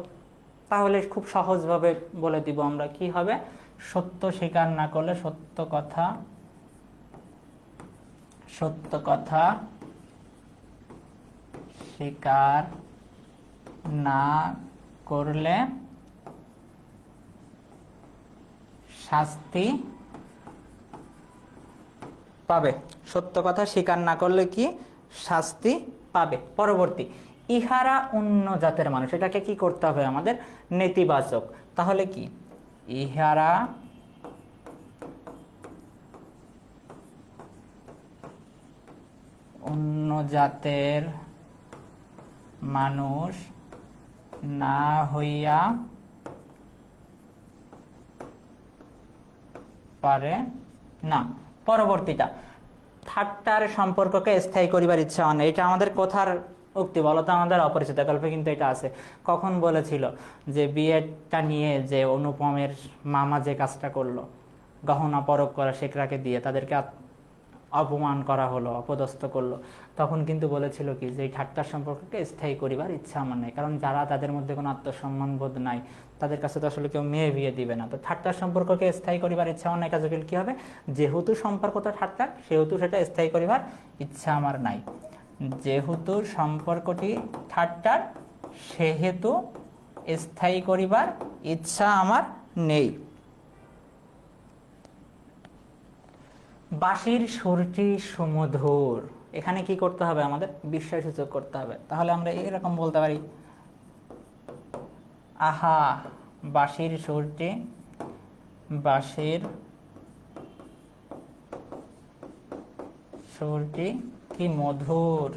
তাহলে খুব সহজভাবে বলে দিব আমরা, কি হবে, সত্য স্বীকার না করলে, সত্য কথা স্বীকার না করলে শাস্তি পাবে। সত্য কথা স্বীকার না করলে কি, শাস্তি পাবে। পরবর্তী, ইহারা অন্য জাতের মানুষ, এটাকে কি করতে হবে আমাদের, নেতিবাচক। তাহলে কি, ইহারা অন্য জাতের মানুষ না হইয়া পারে না। পরবর্তীটা, ঠাট্টার সম্পর্ককে স্থায়ী করিবার ইচ্ছা হয় না। এটা আমাদের কথার উক্তি, বলতো আমাদের অপরিচিত গল্পে কিন্তু এটা আছে। কখন বলেছিল যে বিয়েটা নিয়ে যে অনুপমের মামা যে কাজটা করলো, গহনা পরখ করা শেখরাকে দিয়ে তাদেরকে অপমান করা হলো, অপদস্থ করলো, তখন কিন্তু বলেছিল কি যে এই ঠাট্টার সম্পর্ককে স্থায়ী করিবার ইচ্ছা আমার নেই। কারণ যারা, তাদের মধ্যে কোনো আত্মসম্মান বোধ নাই, তাদের কাছে তো আসলে কেউ মেয়ে বিয়ে দিবে না। তো ঠাট্টার সম্পর্ককে স্থায়ী করিবার ইচ্ছা আমার নাই, কাজে কি হবে, যেহেতু সম্পর্কটা ঠাট্টার সেহেতু সেটা স্থায়ী করিবার ইচ্ছা আমার নাই। যেহেতু সম্পর্কটি ঠাট্টার সেহেতু স্থায়ী করিবার ইচ্ছা আমার নেই। বাঁশির সুরটি সুমধুর, এখানে কি করতে হবে আমাদের, বিস্ময়সূচক করতে হবে। তাহলে আমরা এরকম বলতে পারি, আহা বাঁশির সুরটি, বাঁশির সুরটি কি মধুর।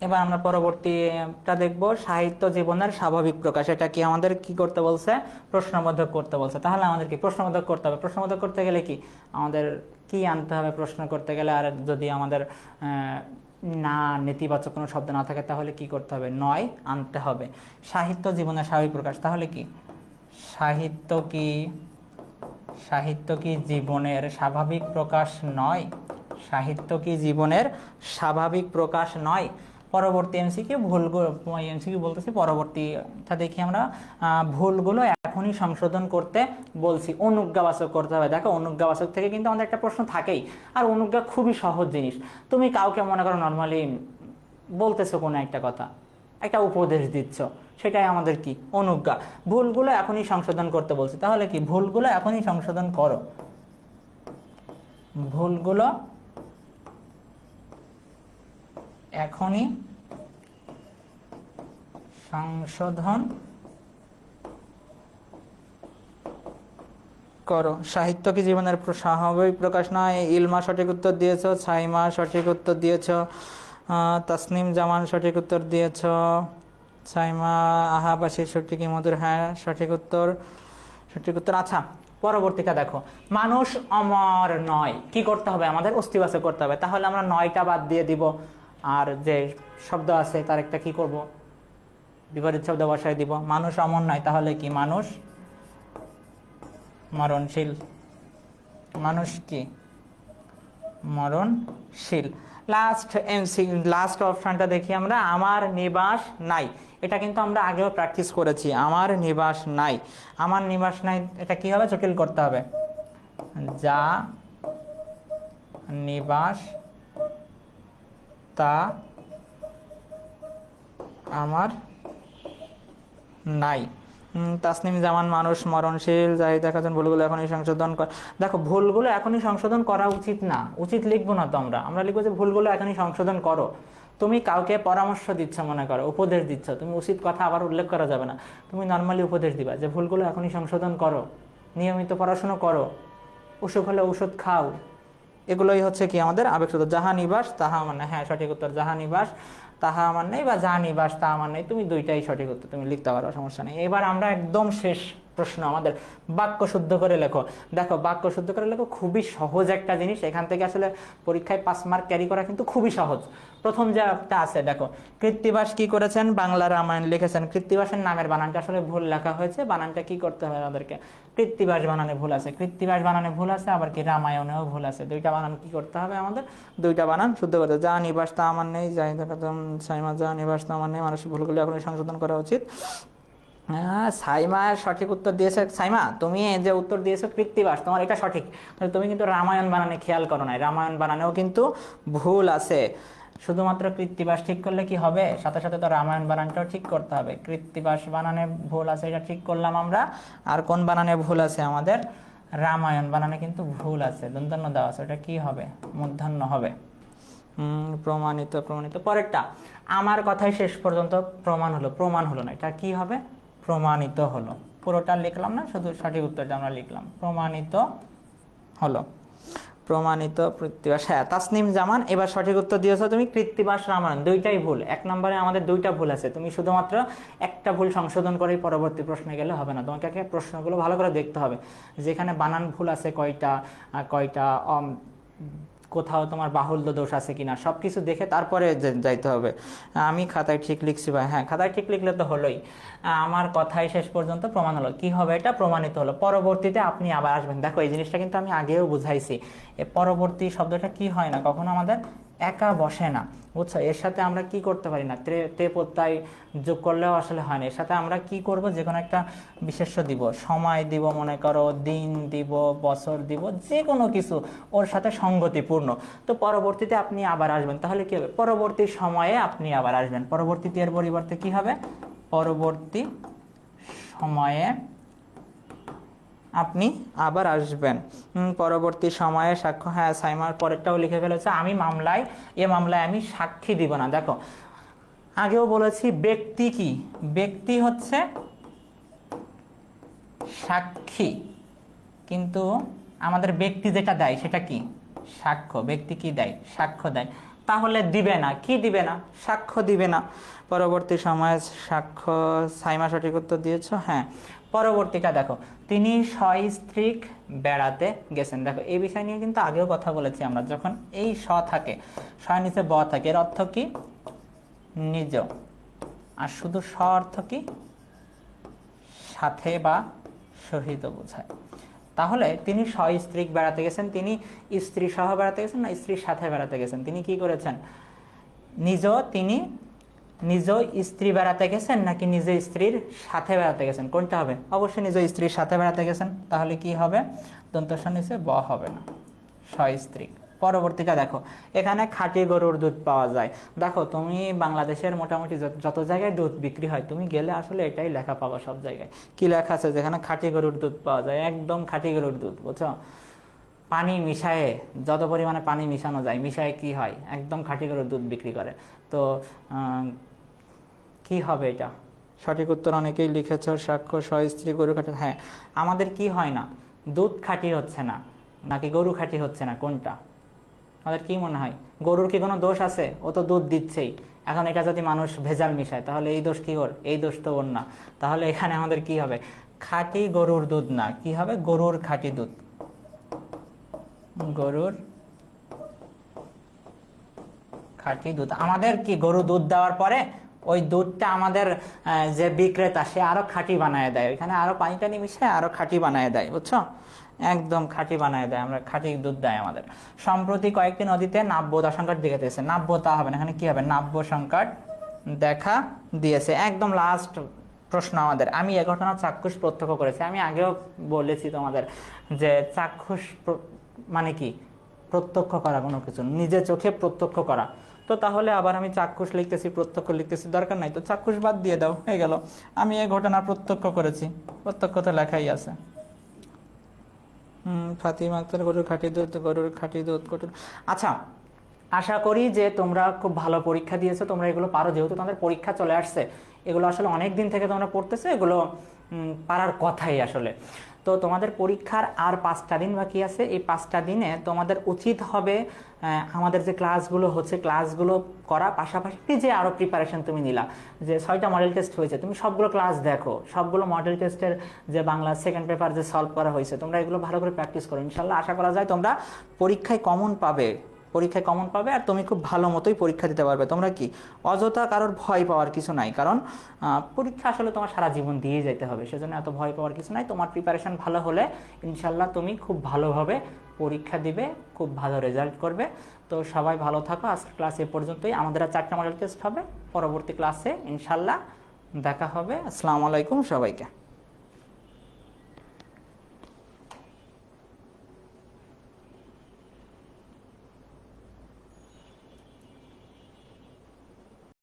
এবার আমরা পরবর্তীটা দেখব, সাহিত্য জীবনের স্বাভাবিক প্রকাশ। এটা কি আমাদের কি করতে বলছে, প্রশ্নবোধক করতে বলছে। তাহলে আমাদের কি প্রশ্নবোধক করতে হবে। প্রশ্নবোধক করতে গেলে কি আমাদের কি আনতে হবে, প্রশ্ন করতে গেলে, আর যদি আমাদের না নেতিবাচক কোনো শব্দ না থাকে তাহলে কি করতে হবে, নয় আনতে হবে। সাহিত্য জীবনের স্বাভাবিক প্রকাশ, তাহলে কি সাহিত্য কি জীবনের স্বাভাবিক প্রকাশ নয়, সাহিত্য কি জীবনের স্বাভাবিক প্রকাশ নয়। পরবর্তী এমসিকিউ, ভুলগুলো এমসিকিউ বলতেছি, পরবর্তীটা দেখি আমরা। ভুলগুলো এখনই সংশোধন করতে বলছি। অনুজ্ঞাবাচক করতে হবে। দেখো অনুজ্ঞাবাচক থেকে কিন্তু আমাদের একটা প্রশ্ন থাকেই, আর অনুজ্ঞা খুবই সহজ জিনিস। তুমি কাউকে মনে করো নর্মালি বলতেছো কোনো একটা কথা, একটা উপদেশ দিচ্ছ, সেটাই আমাদের কি, অনুজ্ঞা। ভুলগুলো এখনই সংশোধন করতে বলছি, তাহলে কি ভুলগুলো এখনই সংশোধন করো, ভুলগুলো এখনই সংশোধন করো। সাহিত্য কি জীবনের স্বাভাবিক প্রকাশ নয়, ইলমা সঠিক উত্তর দিয়েছ, ছাইমা সঠিক উত্তর দিয়েছ, তাসনিম জামান সঠিক উত্তর দিয়েছ, ছাইমা। আহা বাঁশির সুরটি কি মধুর, হ্যাঁ সঠিক উত্তর। আচ্ছা, পরবর্তীটা দেখো, মানুষ অমর নয়, কি করতে হবে আমাদের? অস্তিবাচক করতে হবে। তাহলে আমরা নয়টা বাদ দিয়ে দিব, আর যে শব্দ আছে তার একটা কি করব? বিপরীত শব্দ বসাই দিব। মানুষ অমর নয়, তাহলে কি? মানুষ মরণশীল। মানুষ কি? মরণশীল। লাস্ট অপশনটা দেখি আমরা, আমার নিবাস নাই। এটা কিন্তু আমরা আগেও প্র্যাকটিস করেছি, আমার নিবাস নাই। আমার নিবাস নাই, এটা কি হবে? জটিল করতে হবে। যা নিবাস তা আমার নাই। তাসনিম জামান, মানুষ মরণশীল। জাহিদ খাতুন, ভুলগুলো এখনই সংশোধন কর। দেখো, ভুলগুলো এখনই সংশোধন করা উচিত না, উচিত লিখবো না তো আমরা লিখবো যে ভুলগুলো এখনই সংশোধন করো। তুমি কাউকে পরামর্শ দিচ্ছ, মনে করো উপদেশ দিচ্ছ, তুমি উচিত কথা আবার উল্লেখ করা যাবে না, তুমি নর্মালি উপদেশ দিবা যে ভুলগুলো এখনই সংশোধন করো, নিয়মিত পড়াশোনা করো, অসুখ হলে ঔষধ খাও। এগুলোই হচ্ছে কি আমাদের আবেগসূত্র। যাহা নিবাস তাহা আমার নাই। হ্যাঁ, সঠিক উত্তর যাহা নিবাস তাহা আমার নেই, বা যা নিবাস তা আমার নেই, তুমি দুইটাই সঠিক উত্তর, তুমি লিখতে পারো, সমস্যা নেই। এবার আমরা একদম শেষ প্রশ্ন, আমাদের বাক্য শুদ্ধ করে লেখো। দেখো, বাক্য শুদ্ধ করে লেখো, খুবই সহজ একটা জিনিস। এখান থেকে আসলে পরীক্ষায় 5 মার্ক ক্যারি করা কিন্তু খুবই সহজ। প্রথম যে একটা আছে, দেখো, কৃত্তিবাস কি করেছেন? বাংলা রামায়ণ লিখেছেন। কৃত্তিবাসের নামের বানানটা আসলে ভুল লেখা হয়েছে, বানানটা কি করতে হবে আমাদেরকে? কৃত্তিবাস বানানে ভুল আছে, কৃত্তিবাস বানানে ভুল আছে, আবার কি রামায়ণেও ভুল আছে। দুইটা বানান কি করতে হবে আমাদের? দুইটা বানান শুদ্ধ করতে। যা নিবাস তা আমার নেই, যাই সাইমা, যা নিবাস তা আমার নেই, মানুষের ভুলগুলো এখন সংশোধন করা উচিত। হ্যাঁ, সাইমা সঠিক উত্তর দিয়েছে। সাইমা, তুমি যে উত্তর দিয়েছো কৃত্তিবাস, তোমার এটা সঠিক। তুমি কিন্তু রামায়ণ বানানে খেয়াল করো নাই, রামায়ণ বানানেও কিন্তু ভুল আছে। শুধুমাত্র কৃত্তিবাস ঠিক করলে কি হবে? সাথে সাথে তো রামায়ণ বানানটাও ঠিক করতে হবে। কৃত্তিবাস বানানে ভুল আছে, এটা ঠিক করলাম আমরা। আর কোন বানানে ভুল আছে আমাদের? রামায়ণ বানানে কিন্তু ভুল আছে, দন্তন্য দেওয়া আছে, ওটা কি হবে? মূর্ধন্য হবে। প্রমাণিত। পরেরটা, আমার কথাই শেষ পর্যন্ত প্রমাণ হলো। প্রমাণ হলো না, এটা কি হবে? প্রমাণিত হলো। পুরোটা লিখলাম না, শুধু সঠিক উত্তরটা আমরা লিখলাম। প্রমাণিত হলো। প্রমাণিত কৃত্তিবাস। হ্যাঁ, তাসনিম জামান, এবার সঠিক উত্তর দিয়েছো তুমি। কৃত্তিবাস রামায়ণ দুইটাই ভুল। 1 নম্বরে আমাদের দুইটা ভুল আছে, তুমি শুধুমাত্র একটা ভুল সংশোধন করেই পরবর্তী প্রশ্নে গেলে হবে না, তোমাকে প্রশ্নগুলো ভালো করে দেখতে হবে, যেখানে বানান ভুল আছে কয়টা, কোথাও তোমার বাহুল্য দোষ আছে কিনা, সব কিছু দেখে তারপরে যাইতে হবে। আমি খাতায় ঠিক লিখছি ভাই। হ্যাঁ, খাতায় ঠিক লিখলে তো হলোই। আমার কথাই শেষ পর্যন্ত প্রমাণ হলো। কি হবে? এটা প্রমাণিত হলো। পরবর্তীতে আপনি আবার আসবেন। দেখো, এই জিনিসটা কিন্তু আমি আগেও বুঝাইছি। এ পরবর্তী শব্দটা কি হয় না, কখনো আমাদের একা বসে না, বুঝছো? এর সাথে আমরা কি করতে পারি না, তে প্রত্যয় যোগ করলেও আসলে হয় না। এর সাথে আমরা কি করব? যে কোনো একটা বিশেষ্য দিব, সময় দিব, মনে করো দিন দিব, বছর দিব, যে কোনো কিছু ওর সাথে সঙ্গতিপূর্ণ। তো পরবর্তীতে আপনি আবার আসবেন, তাহলে কি হবে? পরবর্তী সময়ে আপনি আবার আসবেন। পরবর্তীতে এর পরিবর্তে কি হবে? পরবর্তী সময়ে আপনি আবার আসবেন। পরবর্তী সময়ে সাক্ষ্য। হ্যাঁ, সাইমার পরেরটাও লিখে ফেলেছে। আমি মামলায়, মামলায় আমি সাক্ষী দিব না। দেখো, আগেও বলেছি ব্যক্তি কি? ব্যক্তি হচ্ছে সাক্ষী, কিন্তু আমাদের ব্যক্তি যেটা দেয় সেটা কি? সাক্ষ্য। ব্যক্তি কি দেয়? সাক্ষ্য দেয়। তাহলে দিবে না, কি দিবে না? সাক্ষ্য দিবে না। পরবর্তী সময়ে সাক্ষ্য। সাইমা সঠিক উত্তর দিয়েছো। হ্যাঁ, পরবর্তীটা দেখো, তিনি সস্ত্রীক বেড়াতে গেছেন। দেখো, এই বিষয় নিয়ে কিন্তু আগেও কথা বলেছি আমরা। যখন এই স থাকে, সয়ের নিচে ব থাকে, এর অর্থ কি? নিজ। আর শুধু স অর্থ কি? সাথে বা সহিত বোঝায়। তাহলে তিনি সস্ত্রীক বেড়াতে গেছেন, তিনি স্ত্রী সহ বেড়াতে গেছেন না স্ত্রীর সাথে বেড়াতে গেছেন? তিনি কি করেছেন? তিনি নিজ স্ত্রী বেড়াতে গেছেন নাকি নিজ স্ত্রীর সাথে বেড়াতে গেছেন? কোনটা হবে? অবশ্যই নিজ স্ত্রীর সাথে বেড়াতে গেছেন। তাহলে কি হবে? দন্তস্ব নিচে ব হবে না, সস্ত্রীক। পরবর্তীটা দেখো, এখানে খাঁটি গরুর দুধ পাওয়া যায়। দেখো, তুমি বাংলাদেশের মোটামুটি যত জায়গায় দুধ বিক্রি হয়, তুমি গেলে আসলে এটাই লেখা পাবো সব জায়গায়। কি লেখা আছে? যেখানে খাঁটি গরুর দুধ পাওয়া যায়, একদম খাঁটি গরুর দুধ, বুঝছো? পানি মিশায়ে, যত পরিমাণে পানি মিশানো যায়, মিশায়ে কি হয়? একদম খাঁটি গরুর দুধ বিক্রি করে। তো কি হবে এটা? সঠিক উত্তর অনেকেই লিখেছ। সাক্ষ্য, সস্ত্রী, গরু খাঁটি। হ্যাঁ, আমাদের কি হয় না? দুধ খাঁটি হচ্ছে না নাকি গরু খাঁটি হচ্ছে না, কোনটা? আমাদের কি মনে হয়? গরুর কি কোনো দোষ আছে? ও তো দুধ দিচ্ছেই। এখন এটা যদি মানুষ ভেজাল মিশায়, তাহলে এই দোষ কি ওর? এই দোষ তো ওর না। তাহলে এখানে আমাদের কি হবে? খাঁটি গরুর দুধ না, কি হবে? গরুর খাঁটি দুধ, গরুর খাঁটি দুধ। আমাদের কি গরু দুধ দেওয়ার পরে ওই দুধটা আমাদের যে বিক্রেতা সে আরো খাঁটি বানায় দেয়, ওইখানে আরো পানি টানি মিশিয়ে আরো খাঁটি বানায় দেয়, বুঝছো? একদম খাঁটি বানায় দেয়, আমরা খাঁটি দুধ দেয় আমাদের। সম্প্রতি কয়েকটি নদীতে নাব্যতা সংকট দেখা দিয়েছে। নাব্যতা হবে না, এখানে কি হবে? নাব্য সংকট দেখা দিয়েছে। একদম লাস্ট প্রশ্ন আমাদের। আমি এ ঘটনা চাক্ষুষ প্রত্যক্ষ করেছি। আমি আগেও বলেছি তোমাদের যে চাক্ষুষ মানে কি? প্রত্যক্ষ করা কোনো কিছু, নিজে চোখে প্রত্যক্ষ করা। তো তাহলে আবার আমি চাক্ষুষ লিখতেছি, প্রত্যক্ষ লিখতেছি, দরকার নাই তো, চাক্ষুষ বাদ দিয়ে দাও, হয়ে গেল। আমি এই ঘটনা প্রত্যক্ষ করেছি, প্রত্যক্ষ তো লেখাই আছে। ফাতিমা আক্তার, গরুর খাঁটি দুধ, গরুর খাঁটি দুধ, গরুর। আচ্ছা, আশা করি যে তোমরা খুব ভালো পরীক্ষা দিয়েছো, তোমরা এগুলো পারো, যেহেতু তোমাদের পরীক্ষা চলে আসছে। এগুলো আসলে অনেক দিন থেকে তোমরা পড়তেছো, এগুলো পারার কথাই আসলে। তো তোমাদের পরীক্ষার আর 5টা দিন বাকি আছে। এই 5টা দিনে তোমাদের উচিত হবে আমাদের যে ক্লাসগুলো হচ্ছে ক্লাসগুলো করা, পাশাপাশি যে আরও প্রিপারেশন তুমি নিলা, যে 6টা মডেল টেস্ট হয়েছে, তুমি সবগুলো ক্লাস দেখো, সবগুলো মডেল টেস্টের যে বাংলা সেকেন্ড পেপার যে সলভ করা হয়েছে, তোমরা এগুলো ভালো করে প্র্যাকটিস করো। ইনশাল্লাহ আশা করা যায় তোমরা পরীক্ষায় কমন পাবে, পরীক্ষায় কমন পাবে, আর তুমি খুব ভালো মতোই পরীক্ষা দিতে পারবে। তোমরা কি অযথা কারোর ভয় পাওয়ার কিছু নাই, কারণ পরীক্ষা আসলে তোমার সারা জীবন দিয়ে যেতে হবে, সেজন্য এত ভয় পাওয়ার কিছু নাই। তোমার প্রিপারেশন ভালো হলে ইনশাল্লাহ তুমি খুব ভালোভাবে পরীক্ষা দিবে, খুব ভালো রেজাল্ট করবে। তো সবাই ভালো থাকো। আজকের ক্লাস এ পর্যন্তই। আমাদের আর 4টা মডেল টেস্ট হবে, পরবর্তী ক্লাসে ইনশাল্লাহ দেখা হবে। আসসালামু আলাইকুম সবাইকে।